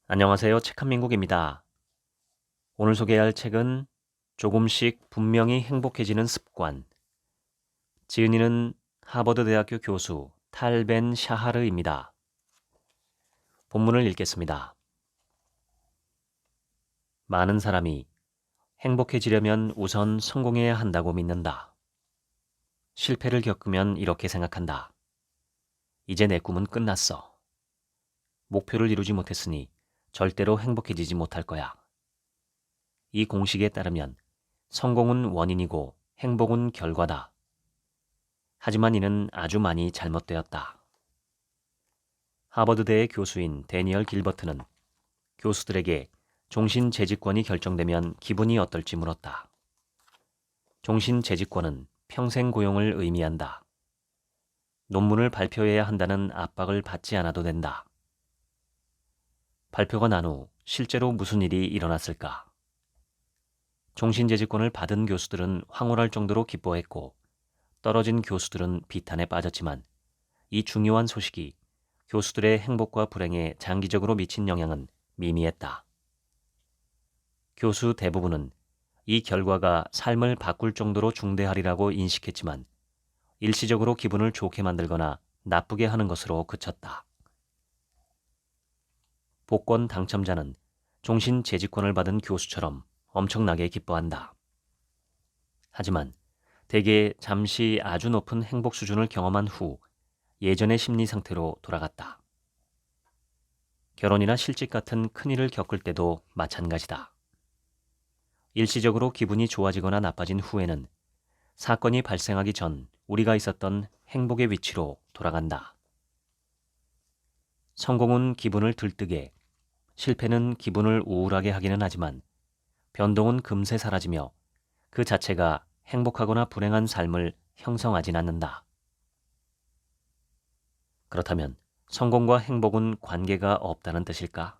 안녕하세요. 책한민국입니다. 오늘 소개할 책은 조금씩 분명히 행복해지는 습관. 지은이는 하버드대학교 교수 탈 벤 샤하르입니다. 본문을 읽겠습니다. 많은 사람이 행복해지려면 우선 성공해야 한다고 믿는다. 실패를 겪으면 이렇게 생각한다. 이제 내 꿈은 끝났어. 목표를 이루지 못했으니 절대로 행복해지지 못할 거야. 이 공식에 따르면 성공은 원인이고 행복은 결과다. 하지만 이는 아주 많이 잘못되었다. 하버드대의 교수인 데니얼 길버트는 교수들에게 종신 재직권이 결정되면 기분이 어떨지 물었다. 종신 재직권은 평생 고용을 의미한다. 논문을 발표해야 한다는 압박을 받지 않아도 된다. 발표가 난 후 실제로 무슨 일이 일어났을까? 종신 재직권을 받은 교수들은 황홀할 정도로 기뻐했고 떨어진 교수들은 비탄에 빠졌지만 이 중요한 소식이 교수들의 행복과 불행에 장기적으로 미친 영향은 미미했다. 교수 대부분은 이 결과가 삶을 바꿀 정도로 중대하리라고 인식했지만 일시적으로 기분을 좋게 만들거나 나쁘게 하는 것으로 그쳤다. 복권 당첨자는 종신 재직권을 받은 교수처럼 엄청나게 기뻐한다. 하지만 대개 잠시 아주 높은 행복 수준을 경험한 후 예전의 심리 상태로 돌아갔다. 결혼이나 실직 같은 큰일을 겪을 때도 마찬가지다. 일시적으로 기분이 좋아지거나 나빠진 후에는 사건이 발생하기 전 우리가 있었던 행복의 위치로 돌아간다. 성공은 기분을 들뜨게, 실패는 기분을 우울하게 하기는 하지만 변동은 금세 사라지며 그 자체가 행복하거나 불행한 삶을 형성하진 않는다. 그렇다면 성공과 행복은 관계가 없다는 뜻일까?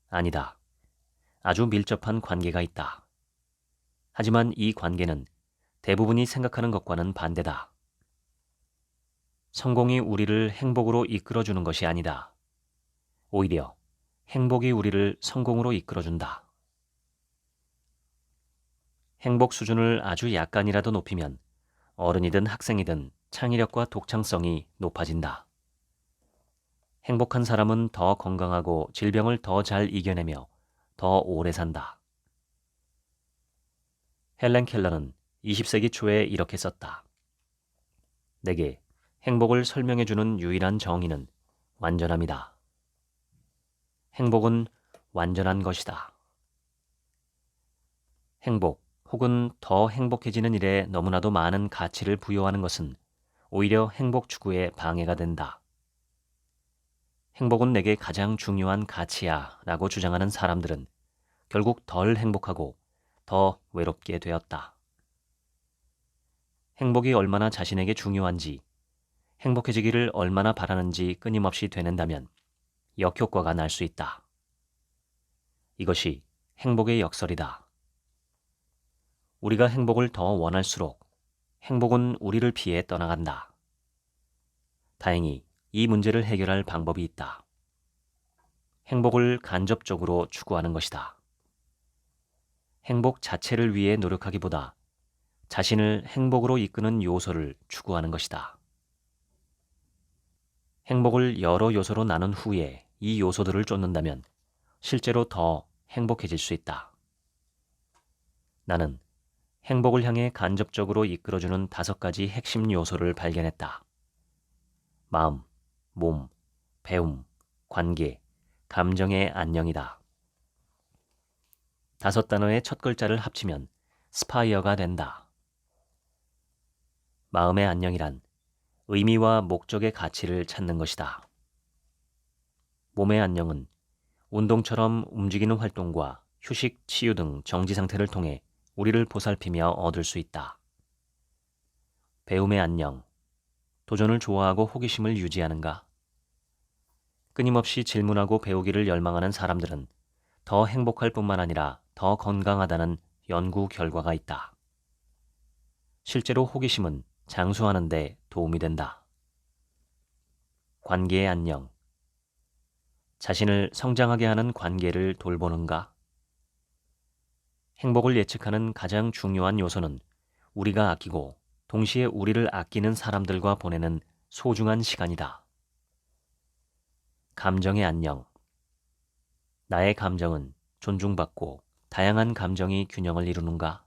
아니다. 아주 밀접한 관계가 있다. 하지만 이 관계는 대부분이 생각하는 것과는 반대다. 성공이 우리를 행복으로 이끌어주는 것이 아니다. 오히려 행복이 우리를 성공으로 이끌어준다. 행복 수준을 아주 약간이라도 높이면 어른이든 학생이든 창의력과 독창성이 높아진다. 행복한 사람은 더 건강하고 질병을 더 잘 이겨내며 더 오래 산다. 헬렌 켈러는 20세기 초에 이렇게 썼다. 내게 행복을 설명해주는 유일한 정의는 완전함이다. 행복은 완전한 것이다. 행복 혹은 더 행복해지는 일에 너무나도 많은 가치를 부여하는 것은 오히려 행복 추구에 방해가 된다. 행복은 내게 가장 중요한 가치야 라고 주장하는 사람들은 결국 덜 행복하고 더 외롭게 되었다. 행복이 얼마나 자신에게 중요한지, 행복해지기를 얼마나 바라는지 끊임없이 되낸다면 역효과가 날 수 있다. 이것이 행복의 역설이다. 우리가 행복을 더 원할수록 행복은 우리를 피해 떠나간다. 다행히 이 문제를 해결할 방법이 있다. 행복을 간접적으로 추구하는 것이다. 행복 자체를 위해 노력하기보다 자신을 행복으로 이끄는 요소를 추구하는 것이다. 행복을 여러 요소로 나눈 후에 이 요소들을 쫓는다면 실제로 더 행복해질 수 있다. 나는 행복을 향해 간접적으로 이끌어주는 5가지 핵심 요소를 발견했다. 마음, 몸, 배움, 관계, 감정의 안녕이다. 5단어의 첫 글자를 합치면 스파이어가 된다. 마음의 안녕이란 의미와 목적의 가치를 찾는 것이다. 몸의 안녕은 운동처럼 움직이는 활동과 휴식, 치유 등 정지 상태를 통해 우리를 보살피며 얻을 수 있다. 배움의 안녕, 도전을 좋아하고 호기심을 유지하는가? 끊임없이 질문하고 배우기를 열망하는 사람들은 더 행복할 뿐만 아니라 더 건강하다는 연구 결과가 있다. 실제로 호기심은 장수하는 데 도움이 된다. 관계의 안녕. 자신을 성장하게 하는 관계를 돌보는가? 행복을 예측하는 가장 중요한 요소는 우리가 아끼고 동시에 우리를 아끼는 사람들과 보내는 소중한 시간이다. 감정의 안녕. 나의 감정은 존중받고 다양한 감정이 균형을 이루는가?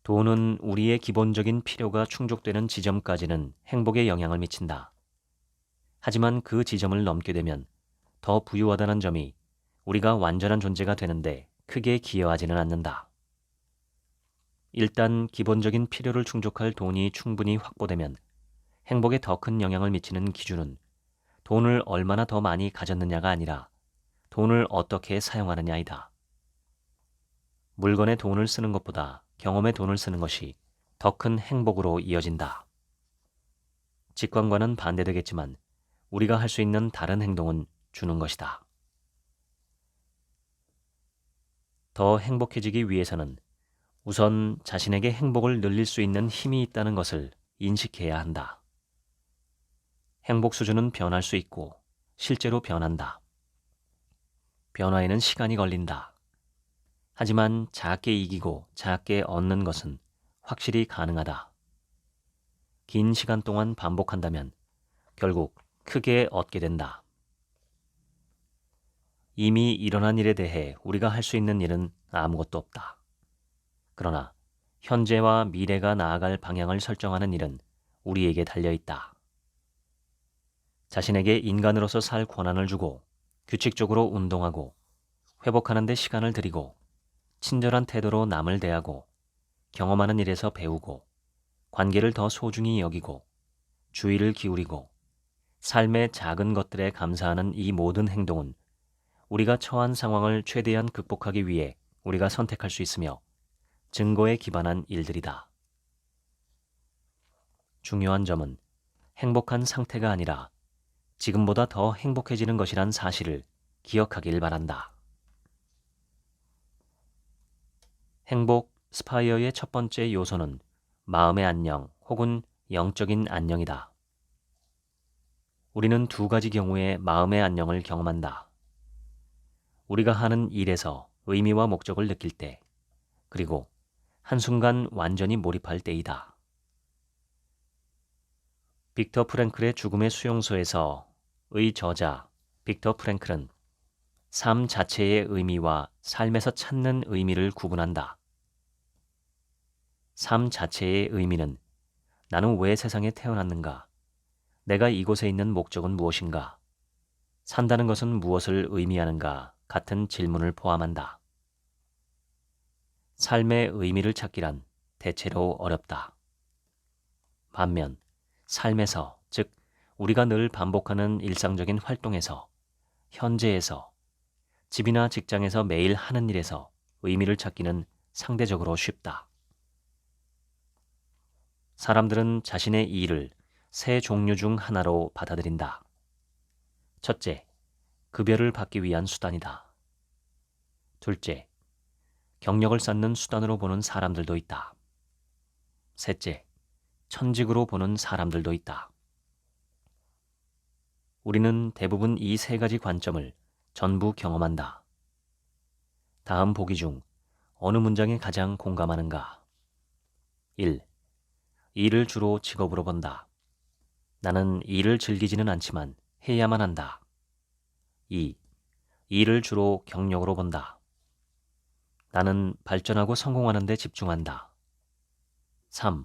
돈은 우리의 기본적인 필요가 충족되는 지점까지는 행복에 영향을 미친다. 하지만 그 지점을 넘게 되면 더 부유하다는 점이 우리가 완전한 존재가 되는데 크게 기여하지는 않는다. 일단 기본적인 필요를 충족할 돈이 충분히 확보되면 행복에 더 큰 영향을 미치는 기준은 돈을 얼마나 더 많이 가졌느냐가 아니라 돈을 어떻게 사용하느냐이다. 물건에 돈을 쓰는 것보다 경험에 돈을 쓰는 것이 더 큰 행복으로 이어진다. 직관과는 반대되겠지만 우리가 할 수 있는 다른 행동은 주는 것이다. 더 행복해지기 위해서는 우선 자신에게 행복을 늘릴 수 있는 힘이 있다는 것을 인식해야 한다. 행복 수준은 변할 수 있고 실제로 변한다. 변화에는 시간이 걸린다. 하지만 작게 이기고 작게 얻는 것은 확실히 가능하다. 긴 시간 동안 반복한다면 결국 크게 얻게 된다. 이미 일어난 일에 대해 우리가 할 수 있는 일은 아무것도 없다. 그러나 현재와 미래가 나아갈 방향을 설정하는 일은 우리에게 달려있다. 자신에게 인간으로서 살 권한을 주고 규칙적으로 운동하고 회복하는 데 시간을 들이고 친절한 태도로 남을 대하고 경험하는 일에서 배우고 관계를 더 소중히 여기고 주의를 기울이고 삶의 작은 것들에 감사하는 이 모든 행동은 우리가 처한 상황을 최대한 극복하기 위해 우리가 선택할 수 있으며 증거에 기반한 일들이다. 중요한 점은 행복한 상태가 아니라 지금보다 더 행복해지는 것이란 사실을 기억하길 바란다. 행복 스파이어의 첫 번째 요소는 마음의 안녕 혹은 영적인 안녕이다. 우리는 두 가지 경우에 마음의 안녕을 경험한다. 우리가 하는 일에서 의미와 목적을 느낄 때, 그리고 한순간 완전히 몰입할 때이다. 빅터 프랭클의 죽음의 수용소에서의 저자 빅터 프랭클은 삶 자체의 의미와 삶에서 찾는 의미를 구분한다. 삶 자체의 의미는 나는 왜 세상에 태어났는가? 내가 이곳에 있는 목적은 무엇인가? 산다는 것은 무엇을 의미하는가? 같은 질문을 포함한다. 삶의 의미를 찾기란 대체로 어렵다. 반면 삶에서, 즉 우리가 늘 반복하는 일상적인 활동에서, 현재에서, 집이나 직장에서 매일 하는 일에서 의미를 찾기는 상대적으로 쉽다. 사람들은 자신의 일을 세 종류 중 하나로 받아들인다. 첫째, 급여를 받기 위한 수단이다. 둘째, 경력을 쌓는 수단으로 보는 사람들도 있다. 셋째, 천직으로 보는 사람들도 있다. 우리는 대부분 이 세 가지 관점을 전부 경험한다. 다음 보기 중 어느 문장에 가장 공감하는가? 1. 일을 주로 직업으로 본다. 나는 일을 즐기지는 않지만 해야만 한다. 2. 일을 주로 경력으로 본다. 나는 발전하고 성공하는 데 집중한다. 3.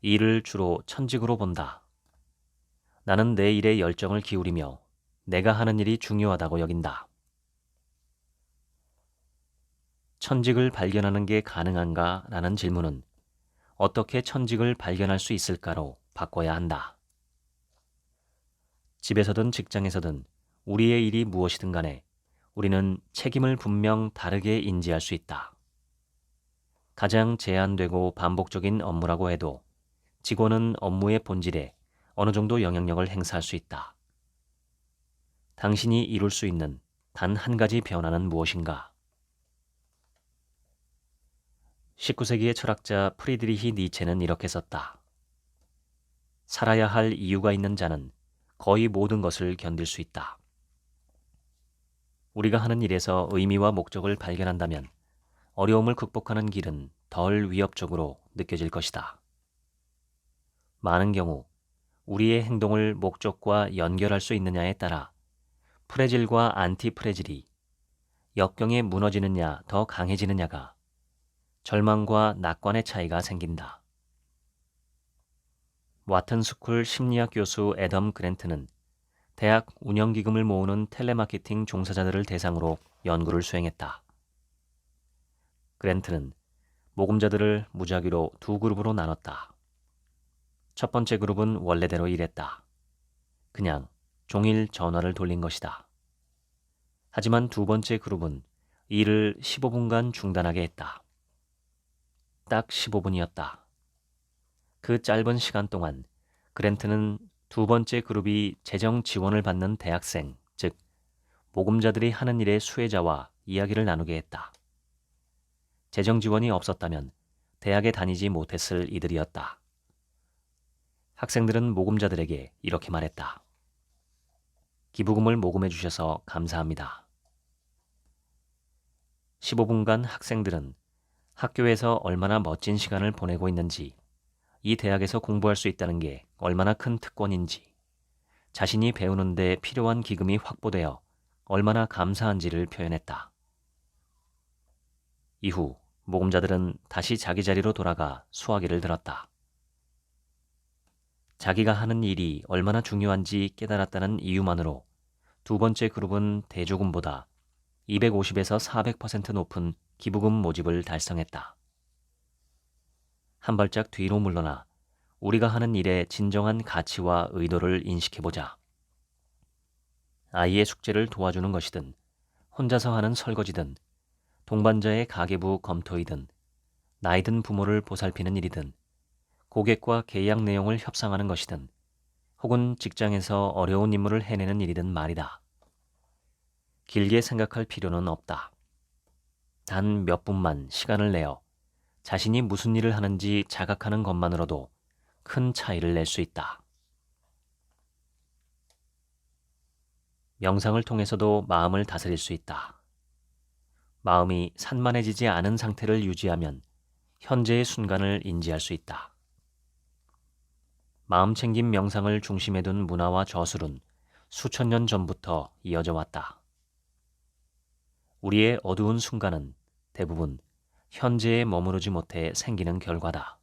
일을 주로 천직으로 본다. 나는 내 일에 열정을 기울이며 내가 하는 일이 중요하다고 여긴다. 천직을 발견하는 게 가능한가? 라는 질문은 어떻게 천직을 발견할 수 있을까로 바꿔야 한다. 집에서든 직장에서든 우리의 일이 무엇이든 간에 우리는 책임을 분명 다르게 인지할 수 있다. 가장 제한되고 반복적인 업무라고 해도 직원은 업무의 본질에 어느 정도 영향력을 행사할 수 있다. 당신이 이룰 수 있는 단 한 가지 변화는 무엇인가? 19세기의 철학자 프리드리히 니체는 이렇게 썼다. 살아야 할 이유가 있는 자는 거의 모든 것을 견딜 수 있다. 우리가 하는 일에서 의미와 목적을 발견한다면 어려움을 극복하는 길은 덜 위협적으로 느껴질 것이다. 많은 경우 우리의 행동을 목적과 연결할 수 있느냐에 따라 프레질과 안티프레질이 역경에 무너지느냐 더 강해지느냐가 절망과 낙관의 차이가 생긴다. 와튼스쿨 심리학 교수 애덤 그랜트는 대학 운영기금을 모으는 텔레마케팅 종사자들을 대상으로 연구를 수행했다. 그랜트는 모금자들을 무작위로 두 그룹으로 나눴다. 첫 번째 그룹은 원래대로 일했다. 그냥 종일 전화를 돌린 것이다. 하지만 두 번째 그룹은 일을 15분간 중단하게 했다. 딱 15분이었다. 그 짧은 시간 동안 그랜트는 두 번째 그룹이 재정 지원을 받는 대학생, 즉 모금자들이 하는 일의 수혜자와 이야기를 나누게 했다. 재정 지원이 없었다면 대학에 다니지 못했을 이들이었다. 학생들은 모금자들에게 이렇게 말했다. 기부금을 모금해 주셔서 감사합니다. 15분간 학생들은 학교에서 얼마나 멋진 시간을 보내고 있는지, 이 대학에서 공부할 수 있다는 게 얼마나 큰 특권인지, 자신이 배우는데 필요한 기금이 확보되어 얼마나 감사한지를 표현했다. 이후 모금자들은 다시 자기 자리로 돌아가 수화기를 들었다. 자기가 하는 일이 얼마나 중요한지 깨달았다는 이유만으로 두 번째 그룹은 대조금보다 250에서 400% 높은 기부금 모집을 달성했다. 한 발짝 뒤로 물러나 우리가 하는 일의 진정한 가치와 의도를 인식해보자. 아이의 숙제를 도와주는 것이든, 혼자서 하는 설거지든, 동반자의 가계부 검토이든, 나이든 부모를 보살피는 일이든, 고객과 계약 내용을 협상하는 것이든, 혹은 직장에서 어려운 임무를 해내는 일이든 말이다. 길게 생각할 필요는 없다. 단 몇 분만 시간을 내어 자신이 무슨 일을 하는지 자각하는 것만으로도 큰 차이를 낼 수 있다. 명상을 통해서도 마음을 다스릴 수 있다. 마음이 산만해지지 않은 상태를 유지하면 현재의 순간을 인지할 수 있다. 마음챙김 명상을 중심에 둔 문화와 저술은 수천 년 전부터 이어져 왔다. 우리의 어두운 순간은 대부분 현재에 머무르지 못해 생기는 결과다.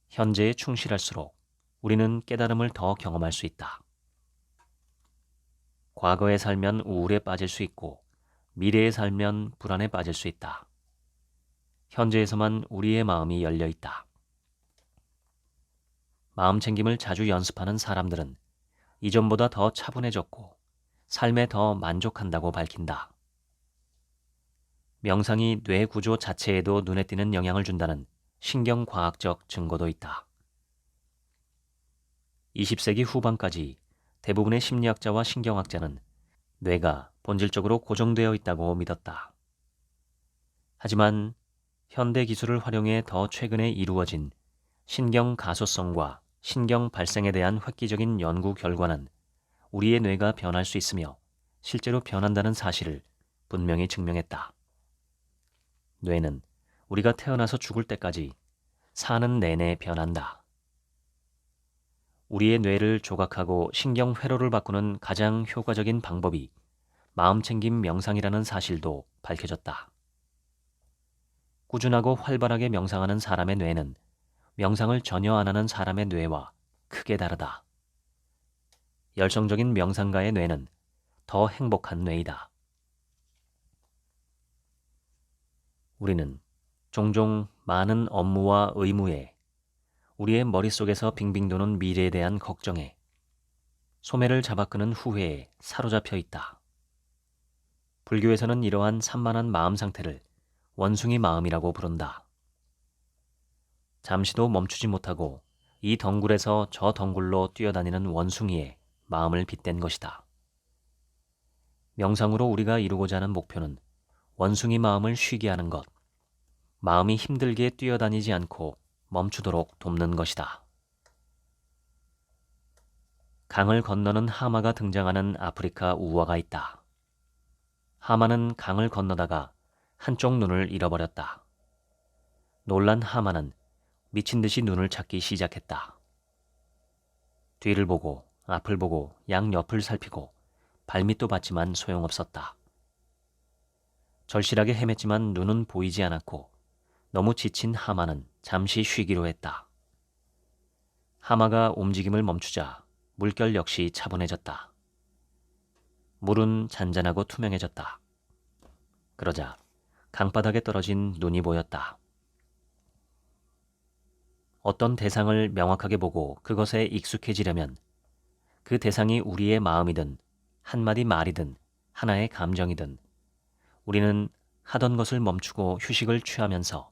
현재에 충실할수록 우리는 깨달음을 더 경험할 수 있다. 과거에 살면 우울에 빠질 수 있고 미래에 살면 불안에 빠질 수 있다. 현재에서만 우리의 마음이 열려 있다. 마음챙김을 자주 연습하는 사람들은 이전보다 더 차분해졌고 삶에 더 만족한다고 밝힌다. 명상이 뇌 구조 자체에도 눈에 띄는 영향을 준다는 신경과학적 증거도 있다. 20세기 후반까지 대부분의 심리학자와 신경학자는 뇌가 본질적으로 고정되어 있다고 믿었다. 하지만 현대 기술을 활용해 더 최근에 이루어진 신경 가소성과 신경 발생에 대한 획기적인 연구 결과는 우리의 뇌가 변할 수 있으며 실제로 변한다는 사실을 분명히 증명했다. 뇌는 우리가 태어나서 죽을 때까지 사는 내내 변한다. 우리의 뇌를 조각하고 신경 회로를 바꾸는 가장 효과적인 방법이 마음챙김 명상이라는 사실도 밝혀졌다. 꾸준하고 활발하게 명상하는 사람의 뇌는 명상을 전혀 안 하는 사람의 뇌와 크게 다르다. 열성적인 명상가의 뇌는 더 행복한 뇌이다. 우리는 종종 많은 업무와 의무에, 우리의 머릿속에서 빙빙 도는 미래에 대한 걱정에, 소매를 잡아끄는 후회에 사로잡혀 있다. 불교에서는 이러한 산만한 마음 상태를 원숭이 마음이라고 부른다. 잠시도 멈추지 못하고 이 덩굴에서 저 덩굴로 뛰어다니는 원숭이의 마음을 빗댄 것이다. 명상으로 우리가 이루고자 하는 목표는 원숭이 마음을 쉬게 하는 것, 마음이 힘들게 뛰어다니지 않고 멈추도록 돕는 것이다. 강을 건너는 하마가 등장하는 아프리카 우화가 있다. 하마는 강을 건너다가 한쪽 눈을 잃어버렸다. 놀란 하마는 미친 듯이 눈을 찾기 시작했다. 뒤를 보고 앞을 보고 양옆을 살피고 발밑도 봤지만 소용없었다. 절실하게 헤맸지만 눈은 보이지 않았고 너무 지친 하마는 잠시 쉬기로 했다. 하마가 움직임을 멈추자 물결 역시 차분해졌다. 물은 잔잔하고 투명해졌다. 그러자 강바닥에 떨어진 눈이 보였다. 어떤 대상을 명확하게 보고 그것에 익숙해지려면 그 대상이 우리의 마음이든 한마디 말이든 하나의 감정이든 우리는 하던 것을 멈추고 휴식을 취하면서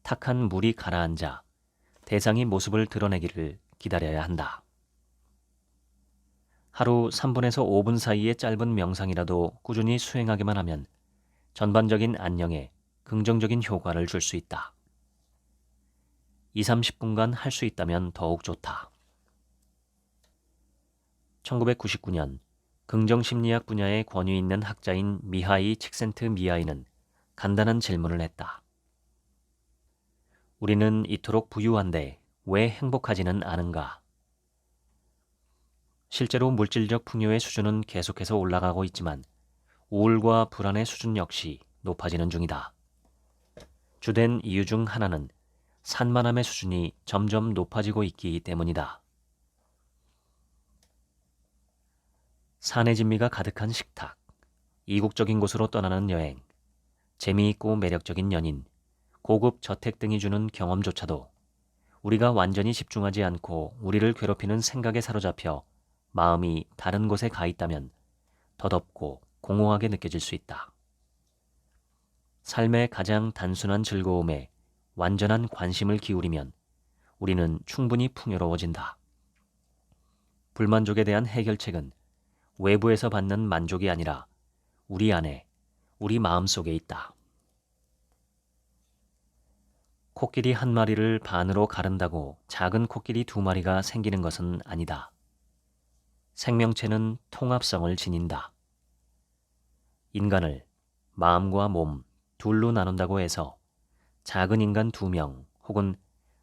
탁한 물이 가라앉아 대상이 모습을 드러내기를 기다려야 한다. 하루 3분에서 5분 사이의 짧은 명상이라도 꾸준히 수행하기만 하면 전반적인 안녕에 긍정적인 효과를 줄 수 있다. 2, 30분간 할 수 있다면 더욱 좋다. 1999년 긍정심리학 분야의 권위 있는 학자인 미하이 칙센트미하이는 간단한 질문을 했다. 우리는 이토록 부유한데 왜 행복하지는 않은가? 실제로 물질적 풍요의 수준은 계속해서 올라가고 있지만 우울과 불안의 수준 역시 높아지는 중이다. 주된 이유 중 하나는 산만함의 수준이 점점 높아지고 있기 때문이다. 산의 진미가 가득한 식탁, 이국적인 곳으로 떠나는 여행, 재미있고 매력적인 연인, 고급 저택 등이 주는 경험조차도 우리가 완전히 집중하지 않고 우리를 괴롭히는 생각에 사로잡혀 마음이 다른 곳에 가 있다면 덧없고 공허하게 느껴질 수 있다. 삶의 가장 단순한 즐거움에 완전한 관심을 기울이면 우리는 충분히 풍요로워진다. 불만족에 대한 해결책은 외부에서 받는 만족이 아니라 우리 안에, 우리 마음 속에 있다. 코끼리 한 마리를 반으로 가른다고 작은 코끼리 두 마리가 생기는 것은 아니다. 생명체는 통합성을 지닌다. 인간을 마음과 몸 둘로 나눈다고 해서 작은 인간 2명 혹은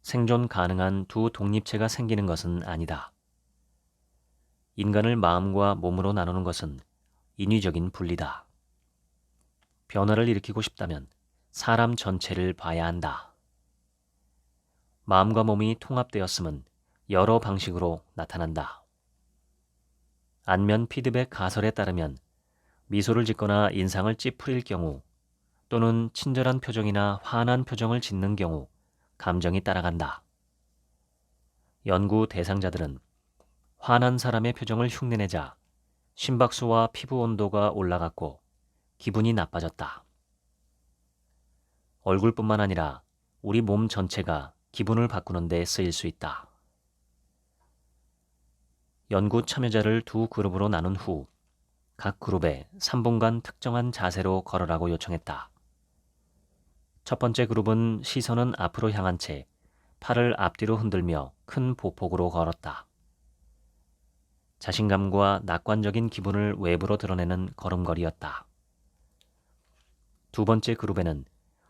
생존 가능한 두 독립체가 생기는 것은 아니다. 인간을 마음과 몸으로 나누는 것은 인위적인 분리다. 변화를 일으키고 싶다면 사람 전체를 봐야 한다. 마음과 몸이 통합되었음은 여러 방식으로 나타난다. 안면 피드백 가설에 따르면 미소를 짓거나 인상을 찌푸릴 경우 또는 친절한 표정이나 환한 표정을 짓는 경우 감정이 따라간다. 연구 대상자들은 환한 사람의 표정을 흉내내자 심박수와 피부 온도가 올라갔고 기분이 나빠졌다. 얼굴뿐만 아니라 우리 몸 전체가 기분을 바꾸는 데 쓰일 수 있다. 연구 참여자를 두 그룹으로 나눈 후 각 그룹에 3분간 특정한 자세로 걸으라고 요청했다. 첫 번째 그룹은 시선은 앞으로 향한 채 팔을 앞뒤로 흔들며 큰 보폭으로 걸었다. 자신감과 낙관적인 기분을 외부로 드러내는 걸음걸이였다. 두 번째 그룹에는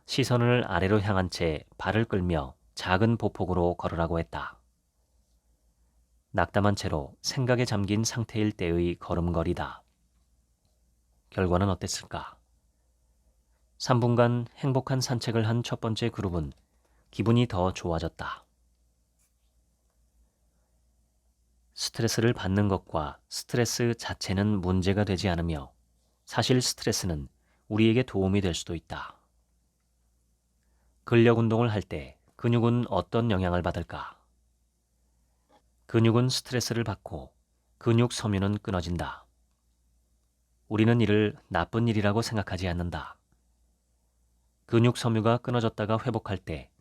시선을 아래로 향한 채 발을 끌며 작은 보폭으로 걸으라고 했다. 낙담한 채로 생각에 잠긴 상태일 때의 걸음걸이다. 결과는 어땠을까? 3분간 행복한 산책을 한 첫 번째 그룹은 기분이 더 좋아졌다. 스트레스를 받는 것과 스트레스 자체는 문제가 되지 않으며 사실 스트레스는 우리에게 도움이 될 수도 있다. 근력 운동을 할 때 근육은 어떤 영향을 받을까? 근육은 스트레스를 받고 근육 섬유는 끊어진다. 우리는 이를 나쁜 일이라고 생각하지 않는다. 근육 섬유가 끊어졌다가 회복할 때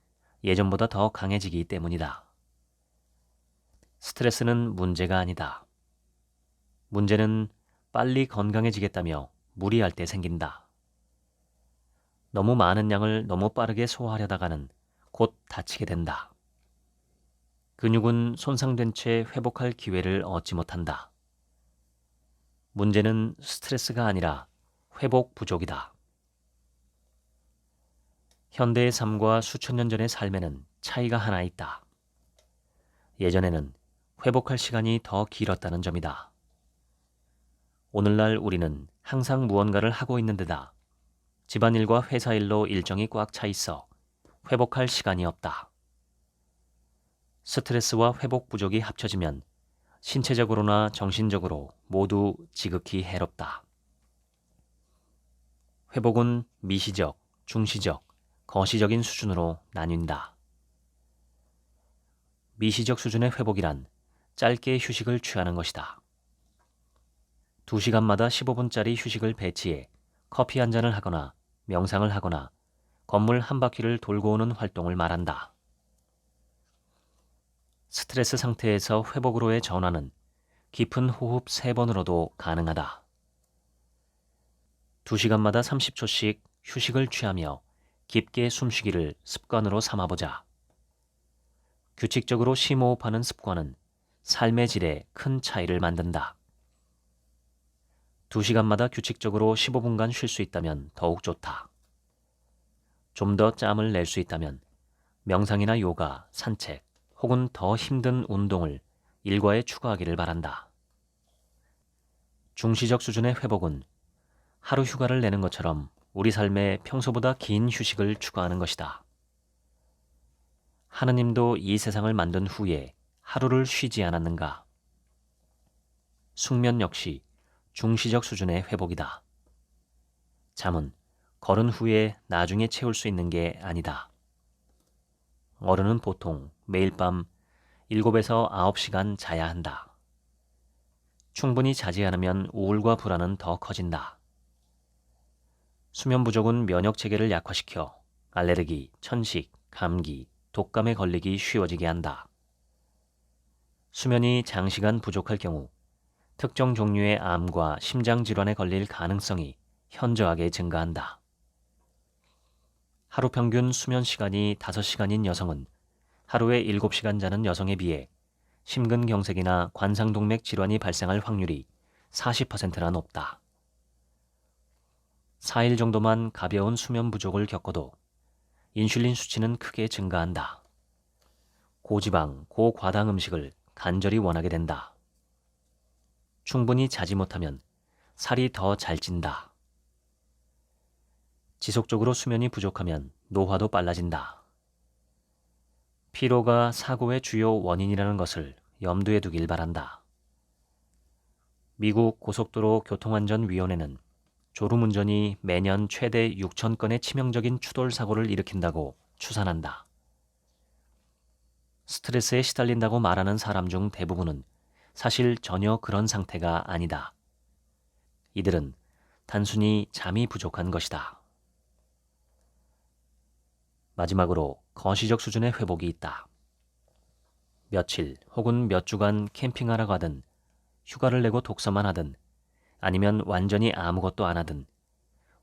예전보다 더 강해지기 때문이다. 스트레스는 문제가 아니다. 문제는 빨리 건강해지겠다며 무리할 때 생긴다. 너무 많은 양을 너무 빠르게 소화하려다가는 곧 다치게 된다. 근육은 손상된 채 회복할 기회를 얻지 못한다. 문제는 스트레스가 아니라 회복 부족이다. 현대의 삶과 수천 년 전의 삶에는 차이가 하나 있다. 예전에는 회복할 시간이 더 길었다는 점이다. 오늘날 우리는 항상 무언가를 하고 있는 데다 집안일과 회사 일로 일정이 꽉 차 있어 회복할 시간이 없다. 스트레스와 회복 부족이 합쳐지면 신체적으로나 정신적으로 모두 지극히 해롭다. 회복은 미시적, 중시적, 거시적인 수준으로 나뉜다. 미시적 수준의 회복이란 짧게 휴식을 취하는 것이다. 2시간마다 15분짜리 휴식을 배치해 커피 한 잔을 하거나 명상을 하거나 건물 한 바퀴를 돌고 오는 활동을 말한다. 스트레스 상태에서 회복으로의 전환은 깊은 호흡 3번으로도 가능하다. 2시간마다 30초씩 휴식을 취하며 깊게 숨쉬기를 습관으로 삼아보자. 규칙적으로 심호흡하는 습관은 삶의 질에 큰 차이를 만든다. 2시간마다 규칙적으로 15분간 쉴 수 있다면 더욱 좋다. 좀 더 짬을 낼 수 있다면 명상이나 요가, 산책 혹은 더 힘든 운동을 일과에 추가하기를 바란다. 중시적 수준의 회복은 하루 휴가를 내는 것처럼 우리 삶에 평소보다 긴 휴식을 추가하는 것이다. 하느님도 이 세상을 만든 후에 하루를 쉬지 않았는가? 숙면 역시 중시적 수준의 회복이다. 잠은 걸은 후에 나중에 채울 수 있는 게 아니다. 어른은 보통 매일 밤 7에서 9시간 자야 한다. 충분히 자지 않으면 우울과 불안은 더 커진다. 수면 부족은 면역 체계를 약화시켜 알레르기, 천식, 감기, 독감에 걸리기 쉬워지게 한다. 수면이 장시간 부족할 경우 특정 종류의 암과 심장 질환에 걸릴 가능성이 현저하게 증가한다. 하루 평균 수면 시간이 5시간인 여성은 하루에 7시간 자는 여성에 비해 심근경색이나 관상동맥 질환이 발생할 확률이 40%나 높다. 4일 정도만 가벼운 수면 부족을 겪어도 인슐린 수치는 크게 증가한다. 고지방, 고과당 음식을 간절히 원하게 된다. 충분히 자지 못하면 살이 더 잘 찐다. 지속적으로 수면이 부족하면 노화도 빨라진다. 피로가 사고의 주요 원인이라는 것을 염두에 두길 바란다. 미국 고속도로 교통안전위원회는 졸음운전이 매년 최대 6,000건의 치명적인 추돌 사고를 일으킨다고 추산한다. 스트레스에 시달린다고 말하는 사람 중 대부분은 사실 전혀 그런 상태가 아니다. 이들은 단순히 잠이 부족한 것이다. 마지막으로 거시적 수준의 회복이 있다. 며칠 혹은 몇 주간 캠핑하러 가든 휴가를 내고 독서만 하든 아니면 완전히 아무것도 안 하든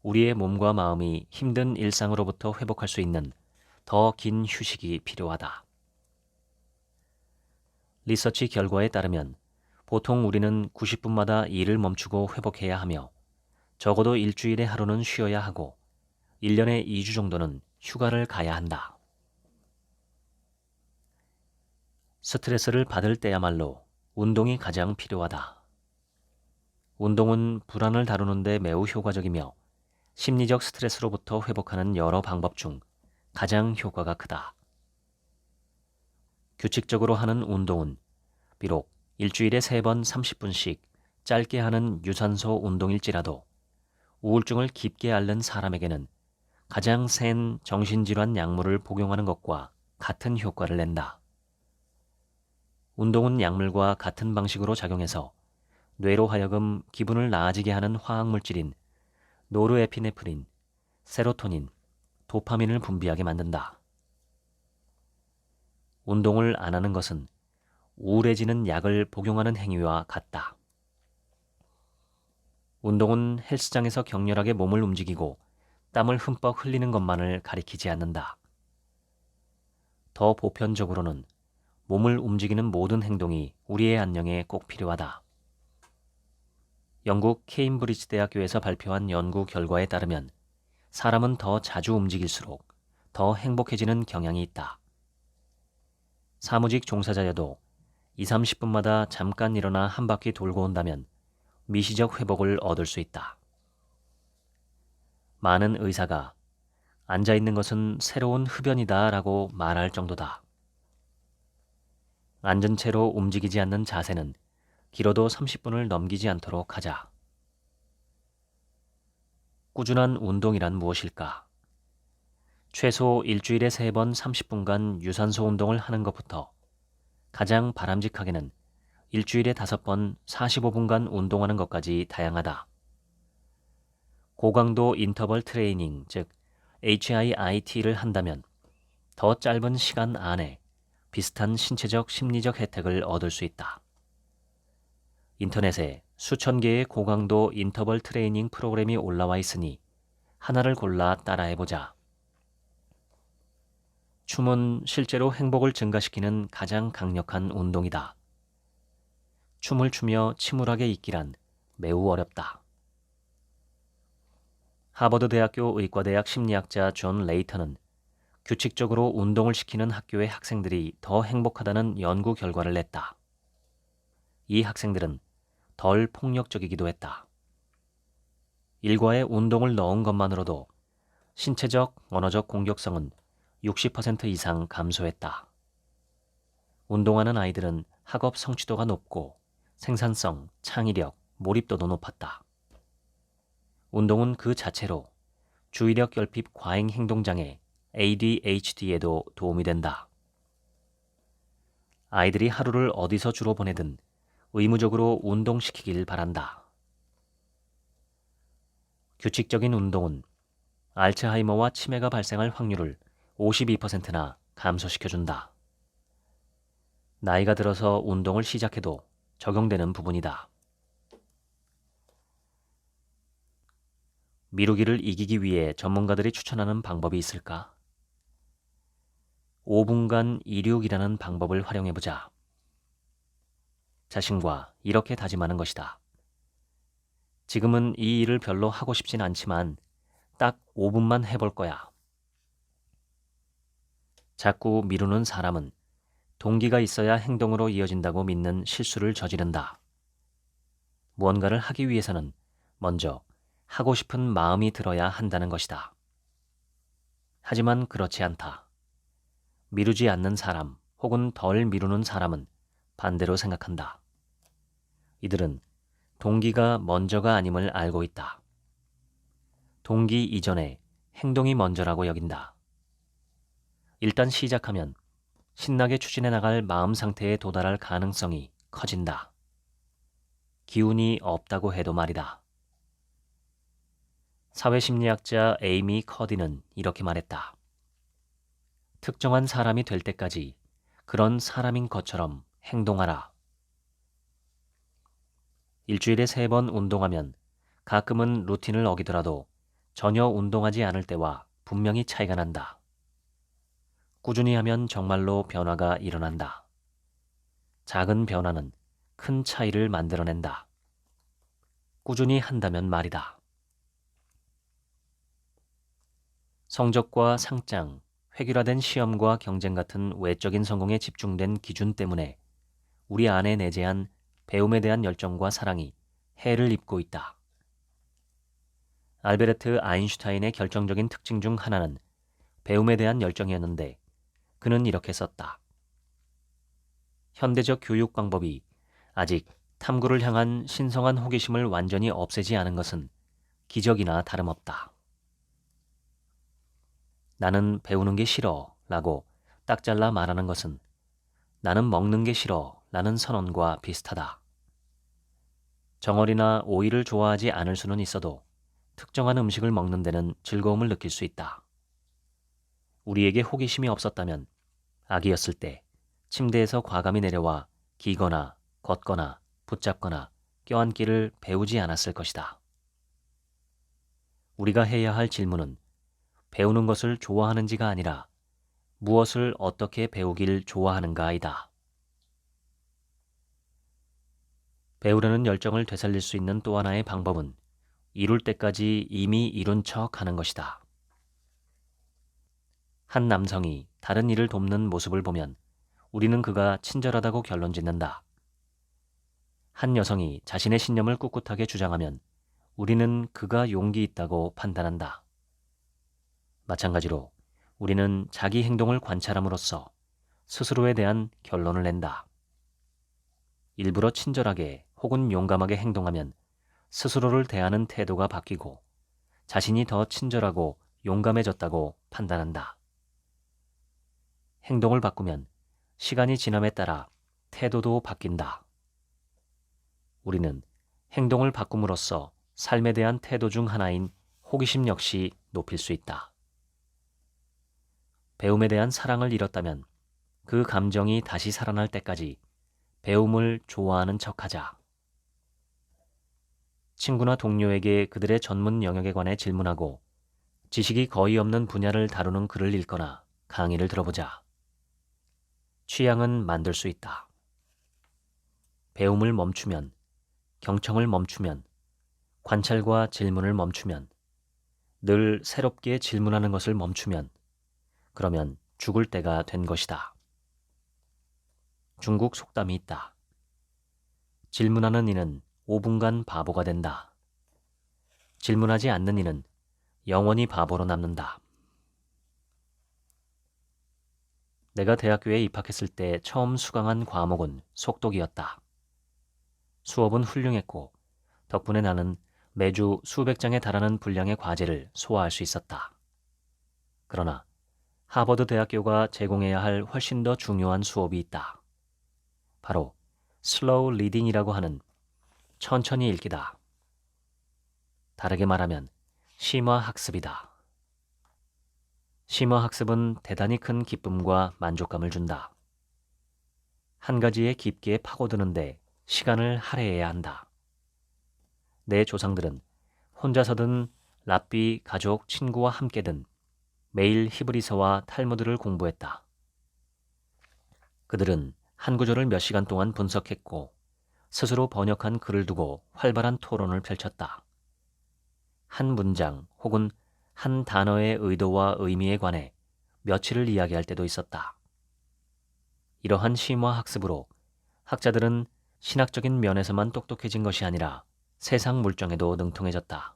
우리의 몸과 마음이 힘든 일상으로부터 회복할 수 있는 더 긴 휴식이 필요하다. 리서치 결과에 따르면 보통 우리는 90분마다 일을 멈추고 회복해야 하며 적어도 일주일에 하루는 쉬어야 하고 1년에 2주 정도는 휴가를 가야 한다. 스트레스를 받을 때야말로 운동이 가장 필요하다. 운동은 불안을 다루는 데 매우 효과적이며 심리적 스트레스로부터 회복하는 여러 방법 중 가장 효과가 크다. 규칙적으로 하는 운동은 비록 일주일에 3번 30분씩 짧게 하는 유산소 운동일지라도 우울증을 깊게 앓는 사람에게는 가장 센 정신질환 약물을 복용하는 것과 같은 효과를 낸다. 운동은 약물과 같은 방식으로 작용해서 뇌로 하여금 기분을 나아지게 하는 화학물질인 노르에피네프린, 세로토닌, 도파민을 분비하게 만든다. 운동을 안 하는 것은 우울해지는 약을 복용하는 행위와 같다. 운동은 헬스장에서 격렬하게 몸을 움직이고 땀을 흠뻑 흘리는 것만을 가리키지 않는다. 더 보편적으로는 몸을 움직이는 모든 행동이 우리의 안녕에 꼭 필요하다. 영국 케임브리지 대학교에서 발표한 연구 결과에 따르면 사람은 더 자주 움직일수록 더 행복해지는 경향이 있다. 사무직 종사자여도 2, 30분마다 잠깐 일어나 한 바퀴 돌고 온다면 미시적 회복을 얻을 수 있다. 많은 의사가 앉아있는 것은 새로운 흡연이다 라고 말할 정도다. 앉은 채로 움직이지 않는 자세는 길어도 30분을 넘기지 않도록 하자. 꾸준한 운동이란 무엇일까? 최소 일주일에 3번 30분간 유산소 운동을 하는 것부터 가장 바람직하게는 일주일에 5번 45분간 운동하는 것까지 다양하다. 고강도 인터벌 트레이닝, 즉 HIIT를 한다면 더 짧은 시간 안에 비슷한 신체적, 심리적 혜택을 얻을 수 있다. 인터넷에 수천 개의 고강도 인터벌 트레이닝 프로그램이 올라와 있으니 하나를 골라 따라해보자. 춤은 실제로 행복을 증가시키는 가장 강력한 운동이다. 춤을 추며 침울하게 있기란 매우 어렵다. 하버드 대학교 의과대학 심리학자 존 레이턴은 규칙적으로 운동을 시키는 학교의 학생들이 더 행복하다는 연구 결과를 냈다. 이 학생들은 덜 폭력적이기도 했다. 일과에 운동을 넣은 것만으로도 신체적, 언어적 공격성은 60% 이상 감소했다. 운동하는 아이들은 학업 성취도가 높고 생산성, 창의력, 몰입도도 높았다. 운동은 그 자체로 주의력 결핍 과잉 행동장애 ADHD에도 도움이 된다. 아이들이 하루를 어디서 주로 보내든 의무적으로 운동시키길 바란다. 규칙적인 운동은 알츠하이머와 치매가 발생할 확률을 52%나 감소시켜준다. 나이가 들어서 운동을 시작해도 적용되는 부분이다. 미루기를 이기기 위해 전문가들이 추천하는 방법이 있을까? 5분간 이륙이라는 방법을 활용해보자. 자신과 이렇게 다짐하는 것이다. 지금은 이 일을 별로 하고 싶진 않지만 딱 5분만 해볼 거야. 자꾸 미루는 사람은 동기가 있어야 행동으로 이어진다고 믿는 실수를 저지른다. 무언가를 하기 위해서는 먼저 하고 싶은 마음이 들어야 한다는 것이다. 하지만 그렇지 않다. 미루지 않는 사람 혹은 덜 미루는 사람은 반대로 생각한다. 이들은 동기가 먼저가 아님을 알고 있다. 동기 이전에 행동이 먼저라고 여긴다. 일단 시작하면 신나게 추진해 나갈 마음 상태에 도달할 가능성이 커진다. 기운이 없다고 해도 말이다. 사회심리학자 에이미 커디는 이렇게 말했다. 특정한 사람이 될 때까지 그런 사람인 것처럼 행동하라. 일주일에 3번 운동하면 가끔은 루틴을 어기더라도 전혀 운동하지 않을 때와 분명히 차이가 난다. 꾸준히 하면 정말로 변화가 일어난다. 작은 변화는 큰 차이를 만들어낸다. 꾸준히 한다면 말이다. 성적과 상장, 획일화된 시험과 경쟁 같은 외적인 성공에 집중된 기준 때문에 우리 안에 내재한 배움에 대한 열정과 사랑이 해를 입고 있다. 알베르트 아인슈타인의 결정적인 특징 중 하나는 배움에 대한 열정이었는데 그는 이렇게 썼다. 현대적 교육 방법이 아직 탐구를 향한 신성한 호기심을 완전히 없애지 않은 것은 기적이나 다름없다. 나는 배우는 게 싫어 라고 딱 잘라 말하는 것은 나는 먹는 게 싫어 라는 선언과 비슷하다. 정어리나 오이를 좋아하지 않을 수는 있어도 특정한 음식을 먹는 데는 즐거움을 느낄 수 있다. 우리에게 호기심이 없었다면 아기였을 때 침대에서 과감히 내려와 기거나 걷거나 붙잡거나 껴안기를 배우지 않았을 것이다. 우리가 해야 할 질문은 배우는 것을 좋아하는지가 아니라 무엇을 어떻게 배우길 좋아하는가이다. 배우려는 열정을 되살릴 수 있는 또 하나의 방법은 이룰 때까지 이미 이룬 척 하는 것이다. 한 남성이 다른 이를 돕는 모습을 보면 우리는 그가 친절하다고 결론 짓는다. 한 여성이 자신의 신념을 꿋꿋하게 주장하면 우리는 그가 용기 있다고 판단한다. 마찬가지로 우리는 자기 행동을 관찰함으로써 스스로에 대한 결론을 낸다. 일부러 친절하게 혹은 용감하게 행동하면 스스로를 대하는 태도가 바뀌고 자신이 더 친절하고 용감해졌다고 판단한다. 행동을 바꾸면 시간이 지남에 따라 태도도 바뀐다. 우리는 행동을 바꿈으로써 삶에 대한 태도 중 하나인 호기심 역시 높일 수 있다. 배움에 대한 사랑을 잃었다면 그 감정이 다시 살아날 때까지 배움을 좋아하는 척하자. 친구나 동료에게 그들의 전문 영역에 관해 질문하고 지식이 거의 없는 분야를 다루는 글을 읽거나 강의를 들어보자. 취향은 만들 수 있다. 배움을 멈추면, 경청을 멈추면, 관찰과 질문을 멈추면, 늘 새롭게 질문하는 것을 멈추면, 그러면 죽을 때가 된 것이다. 중국 속담이 있다. 질문하는 이는 5분간 바보가 된다. 질문하지 않는 이는 영원히 바보로 남는다. 내가 대학교에 입학했을 때 처음 수강한 과목은 속독이었다. 수업은 훌륭했고 덕분에 나는 매주 수백 장에 달하는 분량의 과제를 소화할 수 있었다. 그러나 하버드 대학교가 제공해야 할 훨씬 더 중요한 수업이 있다. 바로 슬로우 리딩이라고 하는 천천히 읽기다. 다르게 말하면 심화 학습이다. 심화 학습은 대단히 큰 기쁨과 만족감을 준다. 한 가지에 깊게 파고드는데 시간을 할애해야 한다. 내 조상들은 혼자서든 랍비, 가족, 친구와 함께든 매일 히브리서와 탈무드를 공부했다. 그들은 한 구절을 몇 시간 동안 분석했고 스스로 번역한 글을 두고 활발한 토론을 펼쳤다. 한 문장 혹은 한 단어의 의도와 의미에 관해 며칠을 이야기할 때도 있었다. 이러한 심화 학습으로 학자들은 신학적인 면에서만 똑똑해진 것이 아니라 세상 물정에도 능통해졌다.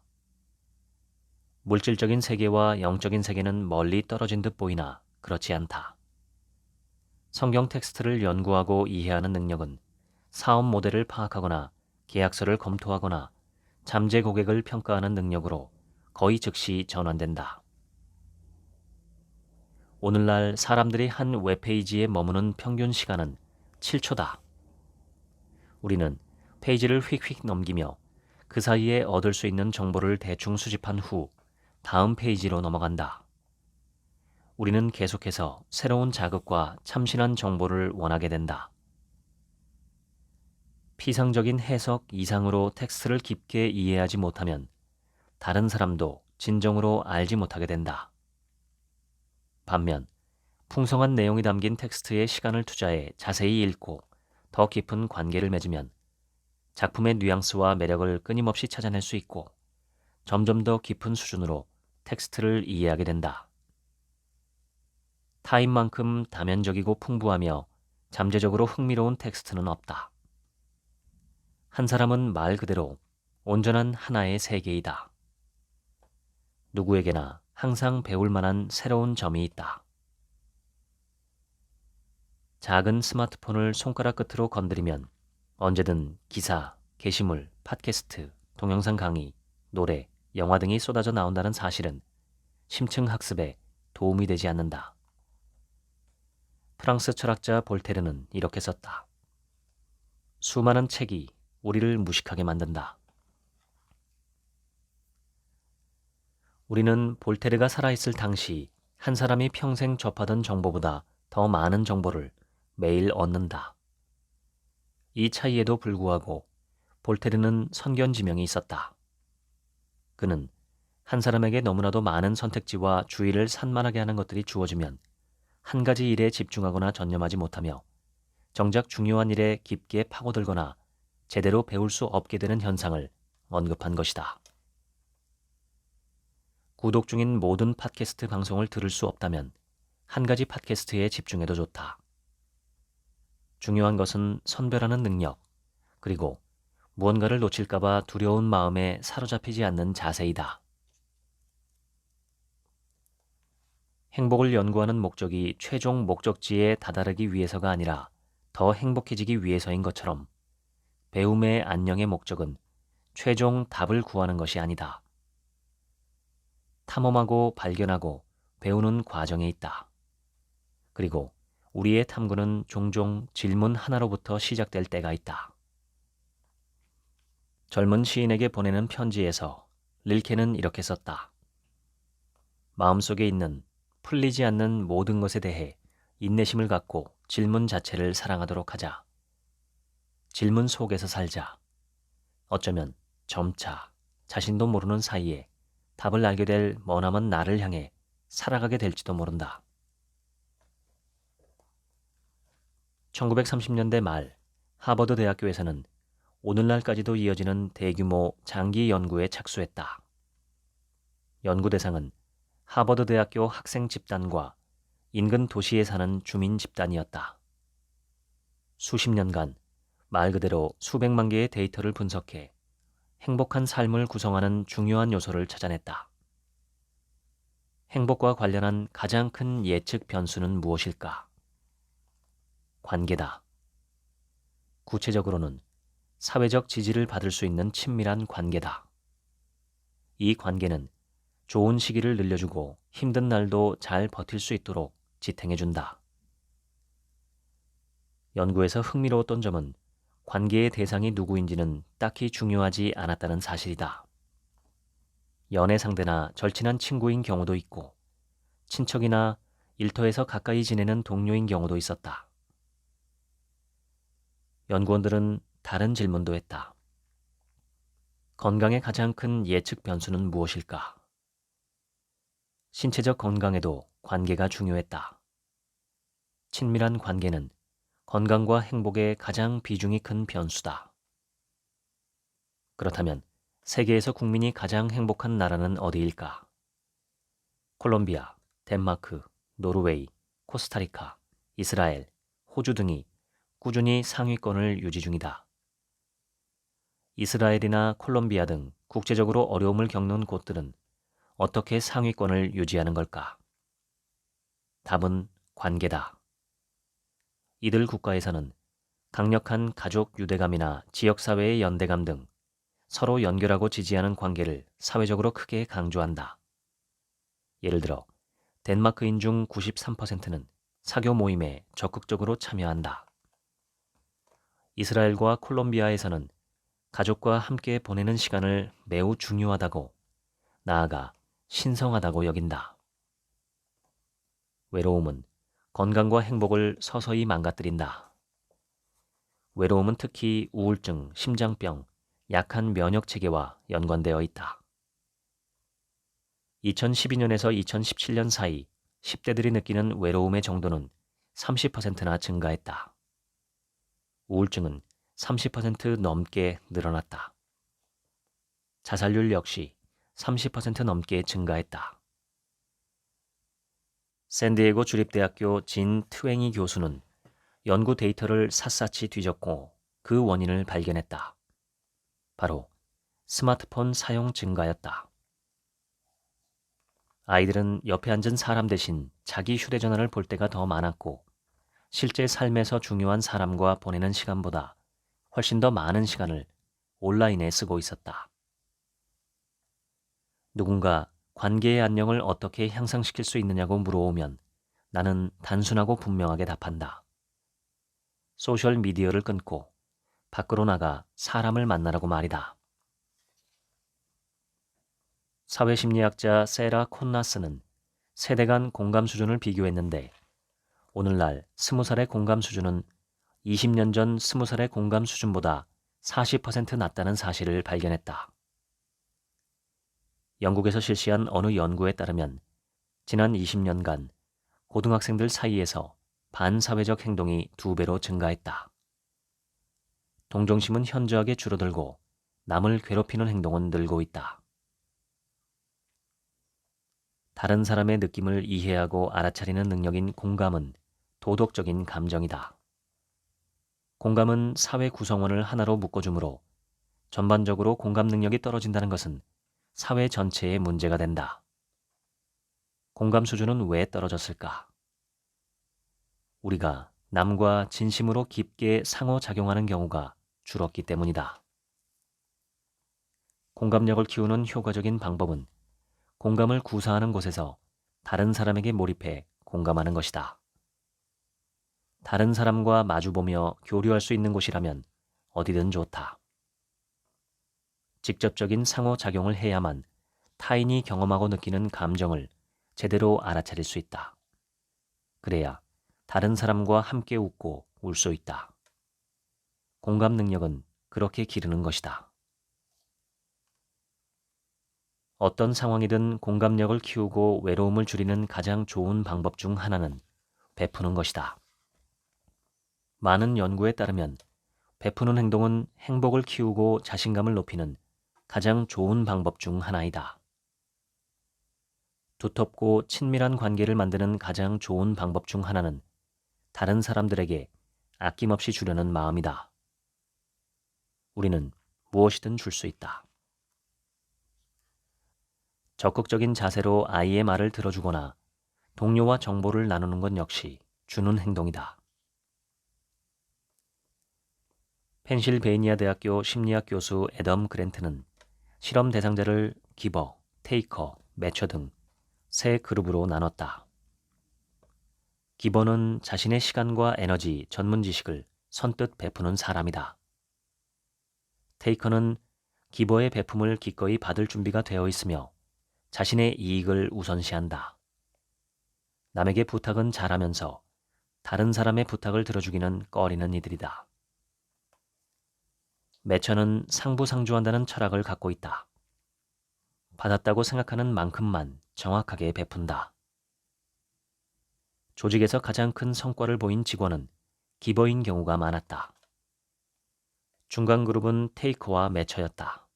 물질적인 세계와 영적인 세계는 멀리 떨어진 듯 보이나 그렇지 않다. 성경 텍스트를 연구하고 이해하는 능력은 사업 모델을 파악하거나 계약서를 검토하거나 잠재 고객을 평가하는 능력으로 거의 즉시 전환된다. 오늘날 사람들이 한 웹페이지에 머무는 평균 시간은 7초다. 우리는 페이지를 휙휙 넘기며 그 사이에 얻을 수 있는 정보를 대충 수집한 후 다음 페이지로 넘어간다. 우리는 계속해서 새로운 자극과 참신한 정보를 원하게 된다. 피상적인 해석 이상으로 텍스트를 깊게 이해하지 못하면 다른 사람도 진정으로 알지 못하게 된다. 반면 풍성한 내용이 담긴 텍스트에 시간을 투자해 자세히 읽고 더 깊은 관계를 맺으면 작품의 뉘앙스와 매력을 끊임없이 찾아낼 수 있고 점점 더 깊은 수준으로 텍스트를 이해하게 된다. 타인만큼 다면적이고 풍부하며 잠재적으로 흥미로운 텍스트는 없다. 한 사람은 말 그대로 온전한 하나의 세계이다. 누구에게나 항상 배울 만한 새로운 점이 있다. 작은 스마트폰을 손가락 끝으로 건드리면 언제든 기사, 게시물, 팟캐스트, 동영상 강의, 노래, 영화 등이 쏟아져 나온다는 사실은 심층 학습에 도움이 되지 않는다. 프랑스 철학자 볼테르는 이렇게 썼다. 수많은 책이 우리를 무식하게 만든다. 우리는 볼테르가 살아있을 당시 한 사람이 평생 접하던 정보보다 더 많은 정보를 매일 얻는다. 이 차이에도 불구하고 볼테르는 선견지명이 있었다. 그는 한 사람에게 너무나도 많은 선택지와 주의를 산만하게 하는 것들이 주어지면 한 가지 일에 집중하거나 전념하지 못하며 정작 중요한 일에 깊게 파고들거나 제대로 배울 수 없게 되는 현상을 언급한 것이다. 구독 중인 모든 팟캐스트 방송을 들을 수 없다면 한 가지 팟캐스트에 집중해도 좋다. 중요한 것은 선별하는 능력, 그리고 무언가를 놓칠까봐 두려운 마음에 사로잡히지 않는 자세이다. 행복을 연구하는 목적이 최종 목적지에 다다르기 위해서가 아니라 더 행복해지기 위해서인 것처럼 배움의 안녕의 목적은 최종 답을 구하는 것이 아니다. 탐험하고 발견하고 배우는 과정에 있다. 그리고 우리의 탐구는 종종 질문 하나로부터 시작될 때가 있다. 젊은 시인에게 보내는 편지에서 릴케는 이렇게 썼다. 마음속에 있는 풀리지 않는 모든 것에 대해 인내심을 갖고 질문 자체를 사랑하도록 하자. 질문 속에서 살자. 어쩌면 점차 자신도 모르는 사이에 답을 알게 될 머나먼 나를 향해 살아가게 될지도 모른다. 1930년대 말 하버드 대학교에서는 오늘날까지도 이어지는 대규모 장기 연구에 착수했다. 연구 대상은 하버드 대학교 학생 집단과 인근 도시에 사는 주민 집단이었다. 수십 년간 말 그대로 수백만 개의 데이터를 분석해 행복한 삶을 구성하는 중요한 요소를 찾아냈다. 행복과 관련한 가장 큰 예측 변수는 무엇일까? 관계다. 구체적으로는 사회적 지지를 받을 수 있는 친밀한 관계다. 이 관계는 좋은 시기를 늘려주고 힘든 날도 잘 버틸 수 있도록 지탱해준다. 연구에서 흥미로웠던 점은 관계의 대상이 누구인지는 딱히 중요하지 않았다는 사실이다. 연애 상대나 절친한 친구인 경우도 있고 친척이나 일터에서 가까이 지내는 동료인 경우도 있었다. 연구원들은 다른 질문도 했다. 건강의 가장 큰 예측 변수는 무엇일까? 신체적 건강에도 관계가 중요했다. 친밀한 관계는 건강과 행복의 가장 비중이 큰 변수다. 그렇다면 세계에서 국민이 가장 행복한 나라는 어디일까? 콜롬비아, 덴마크, 노르웨이, 코스타리카, 이스라엘, 호주 등이 꾸준히 상위권을 유지 중이다. 이스라엘이나 콜롬비아 등 국제적으로 어려움을 겪는 곳들은 어떻게 상위권을 유지하는 걸까? 답은 관계다. 이들 국가에서는 강력한 가족 유대감이나 지역사회의 연대감 등 서로 연결하고 지지하는 관계를 사회적으로 크게 강조한다. 예를 들어 덴마크인 중 93%는 사교 모임에 적극적으로 참여한다. 이스라엘과 콜롬비아에서는 가족과 함께 보내는 시간을 매우 중요하다고, 나아가 신성하다고 여긴다. 외로움은 건강과 행복을 서서히 망가뜨린다. 외로움은 특히 우울증, 심장병, 약한 면역 체계와 연관되어 있다. 2012년에서 2017년 사이 10대들이 느끼는 외로움의 정도는 30%나 증가했다. 우울증은 30% 넘게 늘어났다. 자살률 역시 30% 넘게 증가했다. 샌디에고 주립대학교 진 트웽이 교수는 연구 데이터를 샅샅이 뒤졌고 그 원인을 발견했다. 바로 스마트폰 사용 증가였다. 아이들은 옆에 앉은 사람 대신 자기 휴대전화를 볼 때가 더 많았고 실제 삶에서 중요한 사람과 보내는 시간보다 훨씬 더 많은 시간을 온라인에 쓰고 있었다. 누군가 관계의 안녕을 어떻게 향상시킬 수 있느냐고 물어오면 나는 단순하고 분명하게 답한다. 소셜미디어를 끊고 밖으로 나가 사람을 만나라고 말이다. 사회심리학자 세라 콘나스는 세대 간 공감 수준을 비교했는데 오늘날 20살의 공감 수준은 20년 전 20살의 공감 수준보다 40% 낮다는 사실을 발견했다. 영국에서 실시한 어느 연구에 따르면 지난 20년간 고등학생들 사이에서 반사회적 행동이 2배로 증가했다. 동정심은 현저하게 줄어들고 남을 괴롭히는 행동은 늘고 있다. 다른 사람의 느낌을 이해하고 알아차리는 능력인 공감은 도덕적인 감정이다. 공감은 사회 구성원을 하나로 묶어주므로 전반적으로 공감 능력이 떨어진다는 것은 사회 전체의 문제가 된다. 공감 수준은 왜 떨어졌을까? 우리가 남과 진심으로 깊게 상호작용하는 경우가 줄었기 때문이다. 공감력을 키우는 효과적인 방법은 공감을 구사하는 곳에서 다른 사람에게 몰입해 공감하는 것이다. 다른 사람과 마주보며 교류할 수 있는 곳이라면 어디든 좋다. 직접적인 상호작용을 해야만 타인이 경험하고 느끼는 감정을 제대로 알아차릴 수 있다. 그래야 다른 사람과 함께 웃고 울 수 있다. 공감 능력은 그렇게 기르는 것이다. 어떤 상황이든 공감력을 키우고 외로움을 줄이는 가장 좋은 방법 중 하나는 베푸는 것이다. 많은 연구에 따르면 베푸는 행동은 행복을 키우고 자신감을 높이는 가장 좋은 방법 중 하나이다. 두텁고 친밀한 관계를 만드는 가장 좋은 방법 중 하나는 다른 사람들에게 아낌없이 주려는 마음이다. 우리는 무엇이든 줄 수 있다. 적극적인 자세로 아이의 말을 들어주거나 동료와 정보를 나누는 것 역시 주는 행동이다. 펜실베이니아 대학교 심리학 교수 애덤 그랜트는 실험 대상자를 기버, 테이커, 매처 등 세 그룹으로 나눴다. 기버는 자신의 시간과 에너지, 전문 지식을 선뜻 베푸는 사람이다. 테이커는 기버의 베품을 기꺼이 받을 준비가 되어 있으며 자신의 이익을 우선시한다. 남에게 부탁은 잘하면서 다른 사람의 부탁을 들어주기는 꺼리는 이들이다. 매처는 상부상조한다는 철학을 갖고 있다. 받았다고 생각하는 만큼만 정확하게 베푼다. 조직에서 가장 큰 성과를 보인 직원은 기버인 경우가 많았다. 중간 그룹은 테이커와 매처였다.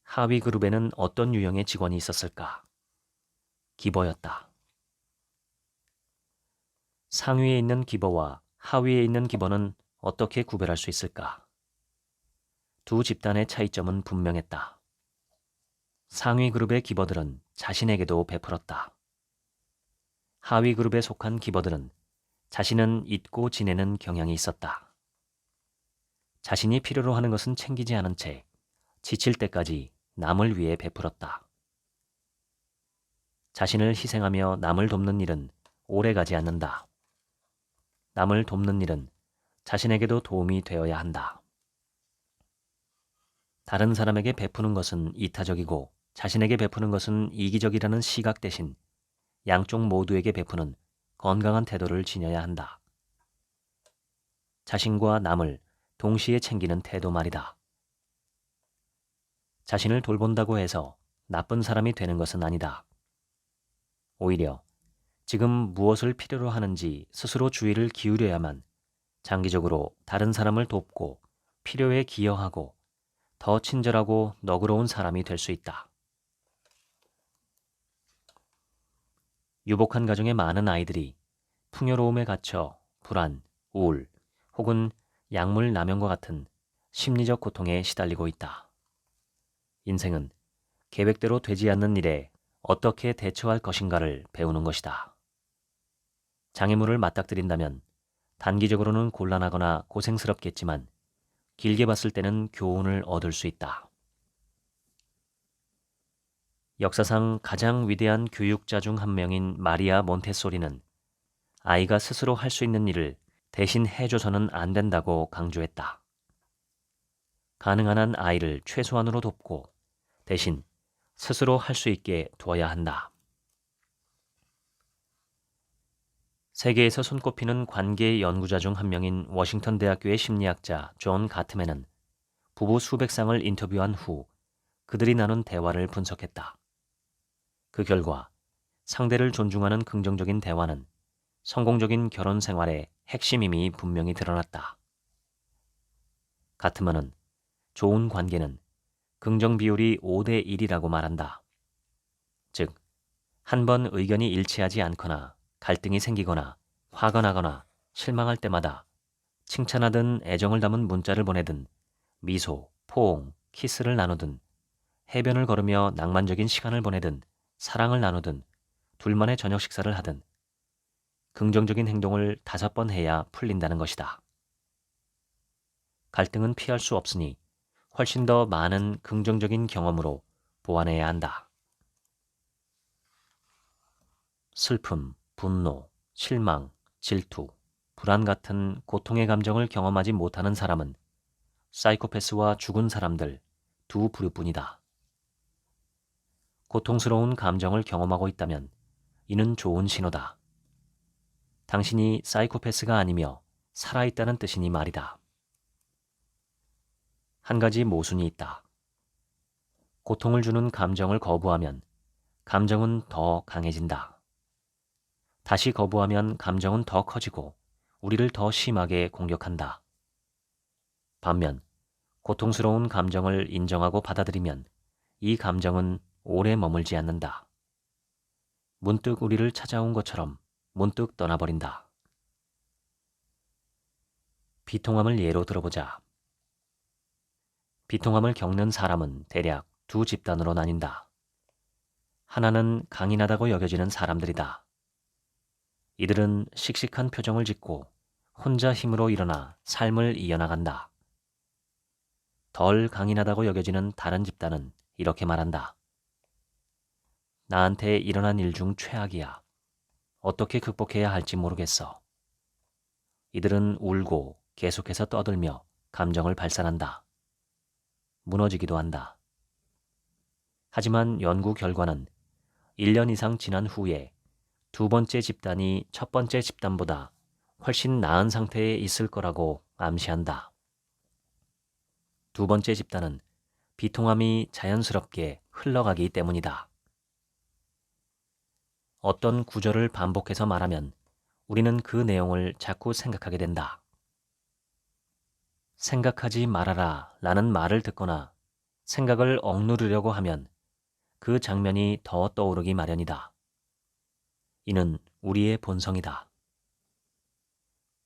하위 그룹에는 어떤 유형의 직원이 있었을까? 기버였다. 상위에 있는 기버와 하위에 있는 기버는 어떻게 구별할 수 있을까? 두 집단의 차이점은 분명했다. 상위 그룹의 기버들은 자신에게도 베풀었다. 하위 그룹에 속한 기버들은 자신은 잊고 지내는 경향이 있었다. 자신이 필요로 하는 것은 챙기지 않은 채 지칠 때까지 남을 위해 베풀었다. 자신을 희생하며 남을 돕는 일은 오래가지 않는다. 남을 돕는 일은 자신에게도 도움이 되어야 한다. 다른 사람에게 베푸는 것은 이타적이고 자신에게 베푸는 것은 이기적이라는 시각 대신 양쪽 모두에게 베푸는 건강한 태도를 지녀야 한다. 자신과 남을 동시에 챙기는 태도 말이다. 자신을 돌본다고 해서 나쁜 사람이 되는 것은 아니다. 오히려 지금 무엇을 필요로 하는지 스스로 주의를 기울여야만 장기적으로 다른 사람을 돕고 필요에 기여하고 더 친절하고 너그러운 사람이 될 수 있다. 유복한 가정의 많은 아이들이 풍요로움에 갇혀 불안, 우울 혹은 약물 남용과 같은 심리적 고통에 시달리고 있다. 인생은 계획대로 되지 않는 일에 어떻게 대처할 것인가를 배우는 것이다. 장애물을 맞닥뜨린다면 단기적으로는 곤란하거나 고생스럽겠지만 길게 봤을 때는 교훈을 얻을 수 있다. 역사상 가장 위대한 교육자 중 한 명인 마리아 몬테소리는 아이가 스스로 할 수 있는 일을 대신 해줘서는 안 된다고 강조했다. 가능한 한 아이를 최소한으로 돕고 대신 스스로 할 수 있게 두어야 한다. 세계에서 손꼽히는 관계 연구자 중 한 명인 워싱턴 대학교의 심리학자 존 가트맨은 부부 수백 쌍을 인터뷰한 후 그들이 나눈 대화를 분석했다. 그 결과 상대를 존중하는 긍정적인 대화는 성공적인 결혼 생활의 핵심임이 분명히 드러났다. 같으면은 좋은 관계는 긍정 비율이 5대 1이라고 말한다. 즉, 한 번 의견이 일치하지 않거나 갈등이 생기거나 화가 나거나 실망할 때마다 칭찬하든 애정을 담은 문자를 보내든 미소, 포옹, 키스를 나누든 해변을 걸으며 낭만적인 시간을 보내든 사랑을 나누든 둘만의 저녁 식사를 하든 긍정적인 행동을 5번 해야 풀린다는 것이다. 갈등은 피할 수 없으니 훨씬 더 많은 긍정적인 경험으로 보완해야 한다. 슬픔, 분노, 실망, 질투, 불안 같은 고통의 감정을 경험하지 못하는 사람은 사이코패스와 죽은 사람들 두 부류뿐이다. 고통스러운 감정을 경험하고 있다면 이는 좋은 신호다. 당신이 사이코패스가 아니며 살아있다는 뜻이니 말이다. 한 가지 모순이 있다. 고통을 주는 감정을 거부하면 감정은 더 강해진다. 다시 거부하면 감정은 더 커지고 우리를 더 심하게 공격한다. 반면 고통스러운 감정을 인정하고 받아들이면 이 감정은 오래 머물지 않는다. 문득 우리를 찾아온 것처럼 문득 떠나버린다. 비통함을 예로 들어보자. 비통함을 겪는 사람은 대략 두 집단으로 나뉜다. 하나는 강인하다고 여겨지는 사람들이다. 이들은 씩씩한 표정을 짓고 혼자 힘으로 일어나 삶을 이어나간다. 덜 강인하다고 여겨지는 다른 집단은 이렇게 말한다. 나한테 일어난 일 중 최악이야. 어떻게 극복해야 할지 모르겠어. 이들은 울고 계속해서 떠들며 감정을 발산한다. 무너지기도 한다. 하지만 연구 결과는 1년 이상 지난 후에 두 번째 집단이 첫 번째 집단보다 훨씬 나은 상태에 있을 거라고 암시한다. 두 번째 집단은 비통함이 자연스럽게 흘러가기 때문이다. 어떤 구절을 반복해서 말하면 우리는 그 내용을 자꾸 생각하게 된다. 생각하지 말아라 라는 말을 듣거나 생각을 억누르려고 하면 그 장면이 더 떠오르기 마련이다. 이는 우리의 본성이다.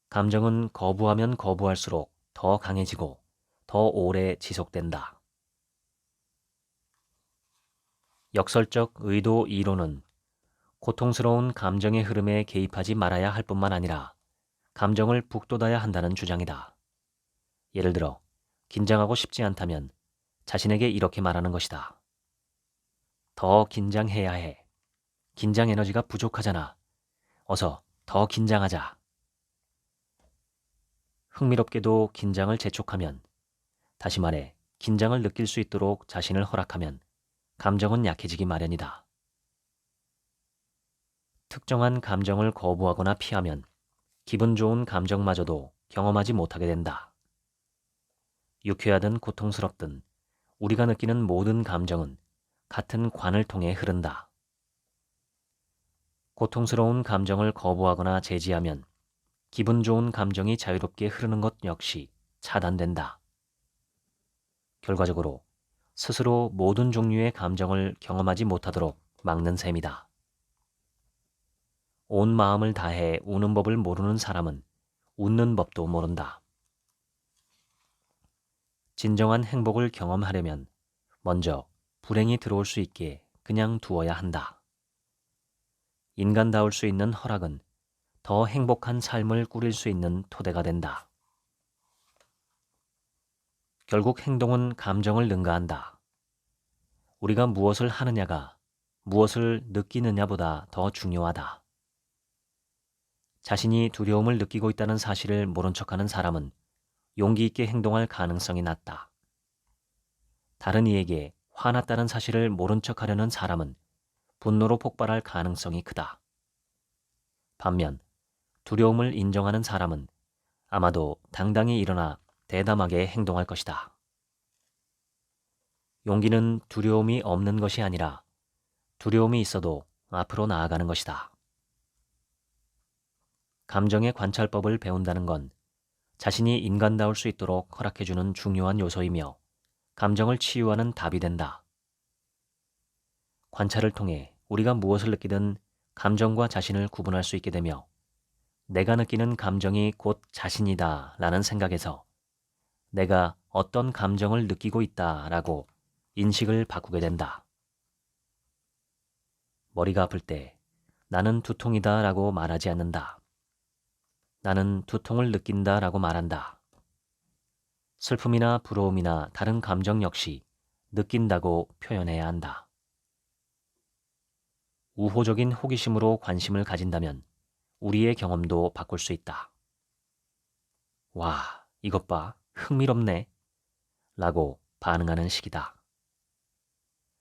감정은 거부하면 거부할수록 더 강해지고 더 오래 지속된다. 역설적 의도 이론은 고통스러운 감정의 흐름에 개입하지 말아야 할 뿐만 아니라 감정을 북돋아야 한다는 주장이다. 예를 들어, 긴장하고 싶지 않다면 자신에게 이렇게 말하는 것이다. 더 긴장해야 해. 긴장 에너지가 부족하잖아. 어서 더 긴장하자. 흥미롭게도 긴장을 재촉하면, 다시 말해 긴장을 느낄 수 있도록 자신을 허락하면 감정은 약해지기 마련이다. 특정한 감정을 거부하거나 피하면 기분 좋은 감정마저도 경험하지 못하게 된다. 유쾌하든 고통스럽든 우리가 느끼는 모든 감정은 같은 관을 통해 흐른다. 고통스러운 감정을 거부하거나 제지하면 기분 좋은 감정이 자유롭게 흐르는 것 역시 차단된다. 결과적으로 스스로 모든 종류의 감정을 경험하지 못하도록 막는 셈이다. 온 마음을 다해 우는 법을 모르는 사람은 웃는 법도 모른다. 진정한 행복을 경험하려면 먼저 불행이 들어올 수 있게 그냥 두어야 한다. 인간다울 수 있는 허락은 더 행복한 삶을 꾸릴 수 있는 토대가 된다. 결국 행동은 감정을 능가한다. 우리가 무엇을 하느냐가 무엇을 느끼느냐보다 더 중요하다. 자신이 두려움을 느끼고 있다는 사실을 모른 척하는 사람은 용기 있게 행동할 가능성이 낮다. 다른 이에게 화났다는 사실을 모른 척하려는 사람은 분노로 폭발할 가능성이 크다. 반면 두려움을 인정하는 사람은 아마도 당당히 일어나 대담하게 행동할 것이다. 용기는 두려움이 없는 것이 아니라 두려움이 있어도 앞으로 나아가는 것이다. 감정의 관찰법을 배운다는 건 자신이 인간다울 수 있도록 허락해주는 중요한 요소이며 감정을 치유하는 답이 된다. 관찰을 통해 우리가 무엇을 느끼든 감정과 자신을 구분할 수 있게 되며 내가 느끼는 감정이 곧 자신이다 라는 생각에서 내가 어떤 감정을 느끼고 있다 라고 인식을 바꾸게 된다. 머리가 아플 때 나는 두통이다 라고 말하지 않는다. 나는 두통을 느낀다 라고 말한다. 슬픔이나 부러움이나 다른 감정 역시 느낀다고 표현해야 한다. 우호적인 호기심으로 관심을 가진다면 우리의 경험도 바꿀 수 있다. 와, 이것 봐. 흥미롭네. 라고 반응하는 식이다.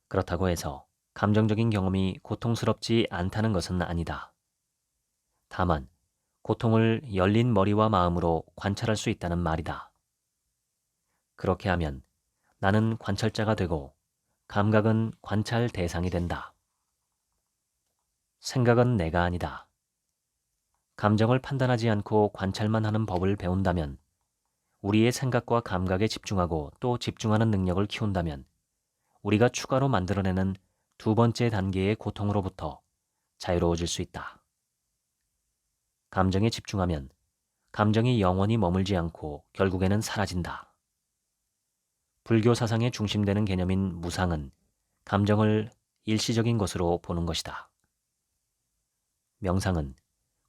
그렇다고 해서 감정적인 경험이 고통스럽지 않다는 것은 아니다. 다만 고통을 열린 머리와 마음으로 관찰할 수 있다는 말이다. 그렇게 하면 나는 관찰자가 되고 감각은 관찰 대상이 된다. 생각은 내가 아니다. 감정을 판단하지 않고 관찰만 하는 법을 배운다면 우리의 생각과 감각에 집중하고 또 집중하는 능력을 키운다면 우리가 추가로 만들어내는 두 번째 단계의 고통으로부터 자유로워질 수 있다. 감정에 집중하면 감정이 영원히 머물지 않고 결국에는 사라진다. 불교 사상의 중심되는 개념인 무상은 감정을 일시적인 것으로 보는 것이다. 명상은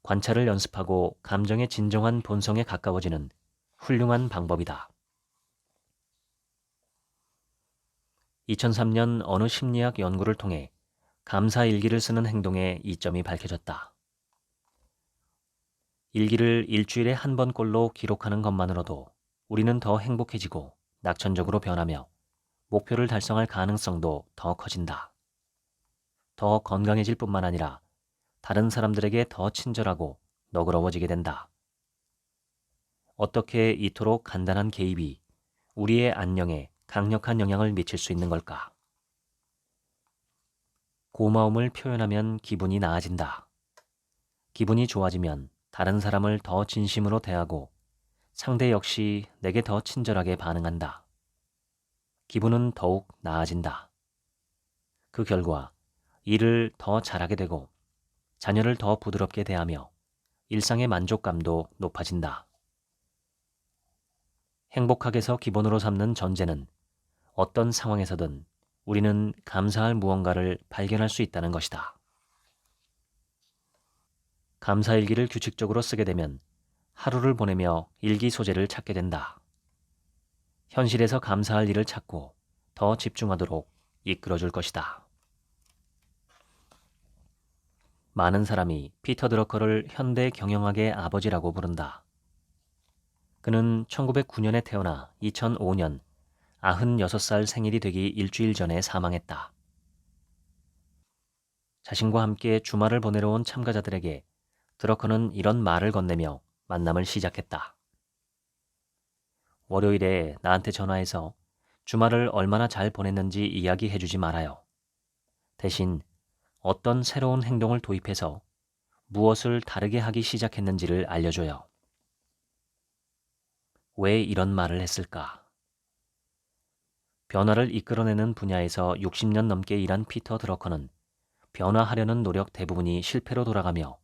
관찰을 연습하고 감정의 진정한 본성에 가까워지는 훌륭한 방법이다. 2003년 어느 심리학 연구를 통해 감사 일기를 쓰는 행동의 이점이 밝혀졌다. 일기를 일주일에 한 번꼴로 기록하는 것만으로도 우리는 더 행복해지고 낙천적으로 변하며 목표를 달성할 가능성도 더 커진다. 더 건강해질 뿐만 아니라 다른 사람들에게 더 친절하고 너그러워지게 된다. 어떻게 이토록 간단한 개입이 우리의 안녕에 강력한 영향을 미칠 수 있는 걸까? 고마움을 표현하면 기분이 나아진다. 기분이 좋아지면 다른 사람을 더 진심으로 대하고 상대 역시 내게 더 친절하게 반응한다. 기분은 더욱 나아진다. 그 결과 일을 더 잘하게 되고 자녀를 더 부드럽게 대하며 일상의 만족감도 높아진다. 행복학에서 기본으로 삼는 전제는 어떤 상황에서든 우리는 감사할 무언가를 발견할 수 있다는 것이다. 감사일기를 규칙적으로 쓰게 되면 하루를 보내며 일기 소재를 찾게 된다. 현실에서 감사할 일을 찾고 더 집중하도록 이끌어줄 것이다. 많은 사람이 피터 드러커를 현대 경영학의 아버지라고 부른다. 그는 1909년에 태어나 2005년 96살 생일이 되기 일주일 전에 사망했다. 자신과 함께 주말을 보내러 온 참가자들에게 드러커는 이런 말을 건네며 만남을 시작했다. 월요일에 나한테 전화해서 주말을 얼마나 잘 보냈는지 이야기해주지 말아요. 대신 어떤 새로운 행동을 도입해서 무엇을 다르게 하기 시작했는지를 알려줘요. 왜 이런 말을 했을까? 변화를 이끌어내는 분야에서 60년 넘게 일한 피터 드러커는 변화하려는 노력 대부분이 실패로 돌아가며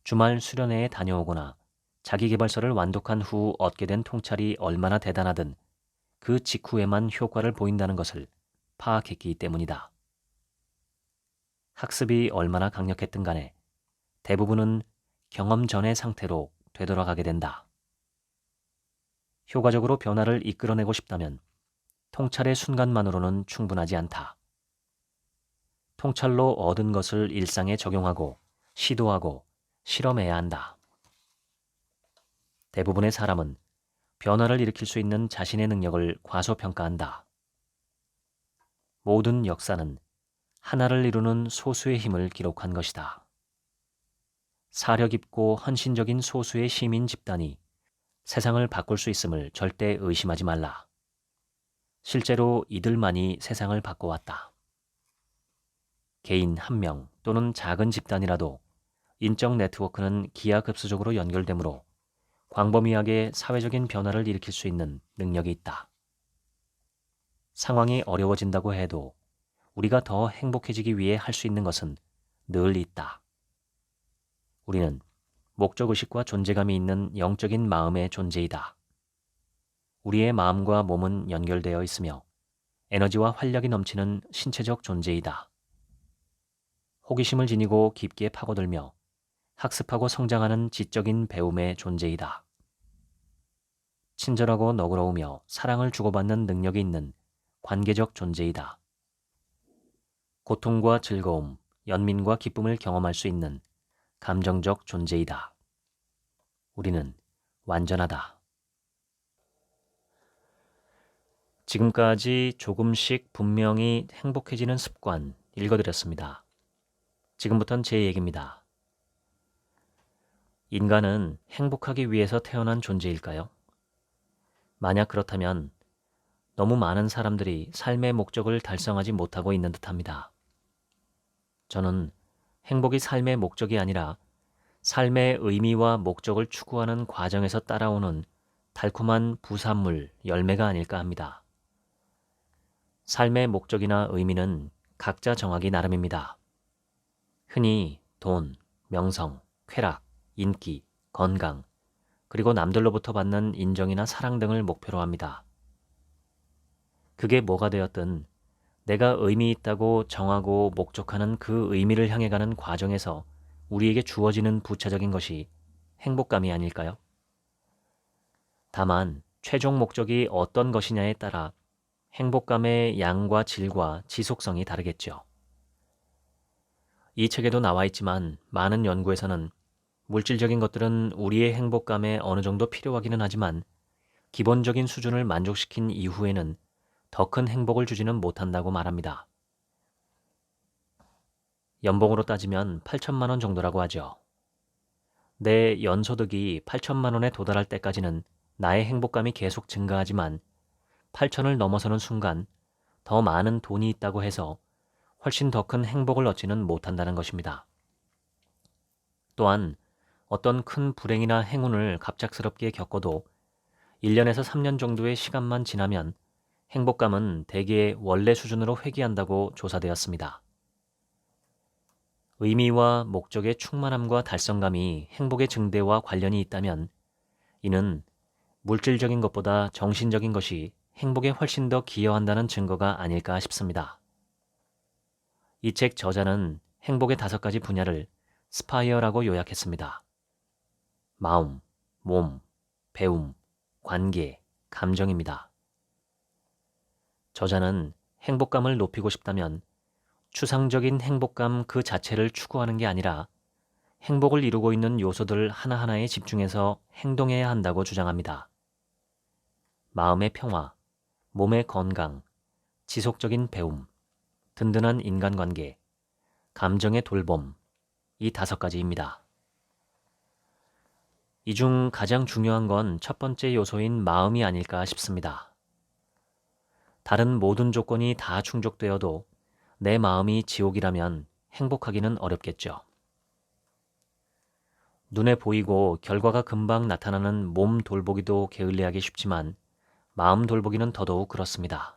주말 수련회에 다녀오거나 자기계발서를 완독한 후 얻게 된 통찰이 얼마나 대단하든 그 직후에만 효과를 보인다는 것을 파악했기 때문이다. 학습이 얼마나 강력했든 간에 대부분은 경험 전의 상태로 되돌아가게 된다. 효과적으로 변화를 이끌어내고 싶다면 통찰의 순간만으로는 충분하지 않다. 통찰로 얻은 것을 일상에 적용하고 시도하고 실험해야 한다. 대부분의 사람은 변화를 일으킬 수 있는 자신의 능력을 과소평가한다. 모든 역사는 하나를 이루는 소수의 힘을 기록한 것이다. 사려 깊고 헌신적인 소수의 시민 집단이 세상을 바꿀 수 있음을 절대 의심하지 말라. 실제로 이들만이 세상을 바꿔왔다. 개인 한 명 또는 작은 집단이라도 인적 네트워크는 기하급수적으로 연결되므로 광범위하게 사회적인 변화를 일으킬 수 있는 능력이 있다. 상황이 어려워진다고 해도 우리가 더 행복해지기 위해 할 수 있는 것은 늘 있다. 우리는 목적의식과 존재감이 있는 영적인 마음의 존재이다. 우리의 마음과 몸은 연결되어 있으며 에너지와 활력이 넘치는 신체적 존재이다. 호기심을 지니고 깊게 파고들며 학습하고 성장하는 지적인 배움의 존재이다. 친절하고 너그러우며 사랑을 주고받는 능력이 있는 관계적 존재이다. 고통과 즐거움, 연민과 기쁨을 경험할 수 있는 감정적 존재이다. 우리는 완전하다. 지금까지 조금씩 분명히 행복해지는 습관 읽어드렸습니다. 지금부터는 제 얘기입니다. 인간은 행복하기 위해서 태어난 존재일까요? 만약 그렇다면 너무 많은 사람들이 삶의 목적을 달성하지 못하고 있는 듯합니다. 저는 행복이 삶의 목적이 아니라 삶의 의미와 목적을 추구하는 과정에서 따라오는 달콤한 부산물, 열매가 아닐까 합니다. 삶의 목적이나 의미는 각자 정하기 나름입니다. 흔히 돈, 명성, 쾌락, 인기, 건강, 그리고 남들로부터 받는 인정이나 사랑 등을 목표로 합니다. 그게 뭐가 되었든 내가 의미 있다고 정하고 목적하는 그 의미를 향해 가는 과정에서 우리에게 주어지는 부차적인 것이 행복감이 아닐까요? 다만 최종 목적이 어떤 것이냐에 따라 행복감의 양과 질과 지속성이 다르겠죠. 이 책에도 나와 있지만 많은 연구에서는 물질적인 것들은 우리의 행복감에 어느 정도 필요하기는 하지만 기본적인 수준을 만족시킨 이후에는 더 큰 행복을 주지는 못한다고 말합니다. 연봉으로 따지면 8천만 원 정도라고 하죠. 내 연소득이 8천만 원에 도달할 때까지는 나의 행복감이 계속 증가하지만 8천을 넘어서는 순간 더 많은 돈이 있다고 해서 훨씬 더 큰 행복을 얻지는 못한다는 것입니다. 또한 어떤 큰 불행이나 행운을 갑작스럽게 겪어도 1년에서 3년 정도의 시간만 지나면 행복감은 대개 원래 수준으로 회귀한다고 조사되었습니다. 의미와 목적의 충만함과 달성감이 행복의 증대와 관련이 있다면 이는 물질적인 것보다 정신적인 것이 행복에 훨씬 더 기여한다는 증거가 아닐까 싶습니다. 이 책 저자는 행복의 5가지 분야를 스파이어라고 요약했습니다. 마음, 몸, 배움, 관계, 감정입니다. 저자는 행복감을 높이고 싶다면 추상적인 행복감 그 자체를 추구하는 게 아니라 행복을 이루고 있는 요소들 하나하나에 집중해서 행동해야 한다고 주장합니다. 마음의 평화, 몸의 건강, 지속적인 배움, 든든한 인간관계, 감정의 돌봄, 이 5가지입니다. 이 중 가장 중요한 건 첫 번째 요소인 마음이 아닐까 싶습니다. 다른 모든 조건이 다 충족되어도 내 마음이 지옥이라면 행복하기는 어렵겠죠. 눈에 보이고 결과가 금방 나타나는 몸 돌보기도 게을리하기 쉽지만 마음 돌보기는 더더욱 그렇습니다.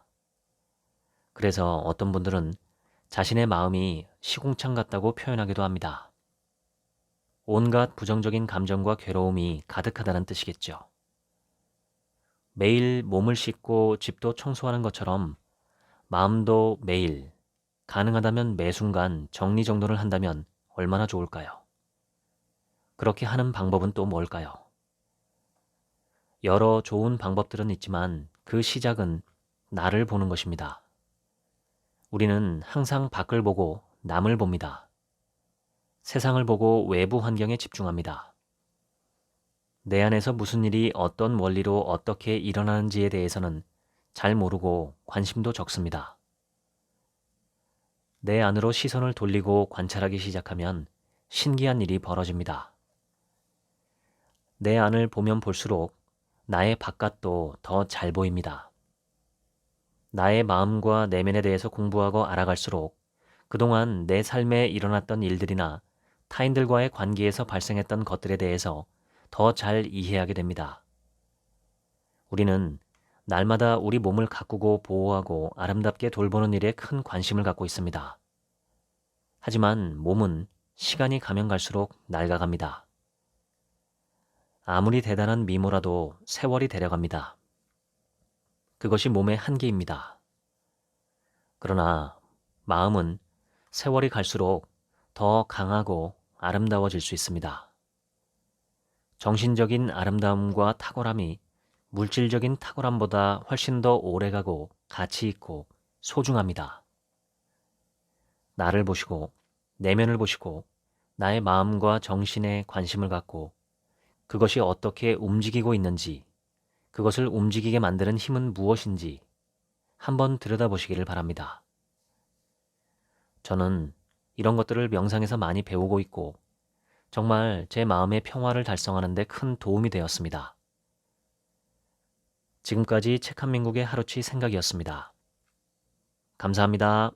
그래서 어떤 분들은 자신의 마음이 시궁창 같다고 표현하기도 합니다. 온갖 부정적인 감정과 괴로움이 가득하다는 뜻이겠죠. 매일 몸을 씻고 집도 청소하는 것처럼 마음도 매일, 가능하다면 매 순간 정리정돈을 한다면 얼마나 좋을까요? 그렇게 하는 방법은 또 뭘까요? 여러 좋은 방법들은 있지만 그 시작은 나를 보는 것입니다. 우리는 항상 밖을 보고 남을 봅니다. 세상을 보고 외부 환경에 집중합니다. 내 안에서 무슨 일이 어떤 원리로 어떻게 일어나는지에 대해서는 잘 모르고 관심도 적습니다. 내 안으로 시선을 돌리고 관찰하기 시작하면 신기한 일이 벌어집니다. 내 안을 보면 볼수록 나의 바깥도 더 잘 보입니다. 나의 마음과 내면에 대해서 공부하고 알아갈수록 그동안 내 삶에 일어났던 일들이나 타인들과의 관계에서 발생했던 것들에 대해서 더 잘 이해하게 됩니다. 우리는 날마다 우리 몸을 가꾸고 보호하고 아름답게 돌보는 일에 큰 관심을 갖고 있습니다. 하지만 몸은 시간이 가면 갈수록 낡아갑니다. 아무리 대단한 미모라도 세월이 데려갑니다. 그것이 몸의 한계입니다. 그러나 마음은 세월이 갈수록 더 강하고 아름다워질 수 있습니다. 정신적인 아름다움과 탁월함이 물질적인 탁월함보다 훨씬 더 오래가고 가치 있고 소중합니다. 나를 보시고 내면을 보시고 나의 마음과 정신에 관심을 갖고 그것이 어떻게 움직이고 있는지, 그것을 움직이게 만드는 힘은 무엇인지 한번 들여다보시기를 바랍니다. 저는 이런 것들을 명상에서 많이 배우고 있고 정말 제 마음의 평화를 달성하는 데 큰 도움이 되었습니다. 지금까지 책 한 민국의 하루치 생각이었습니다. 감사합니다.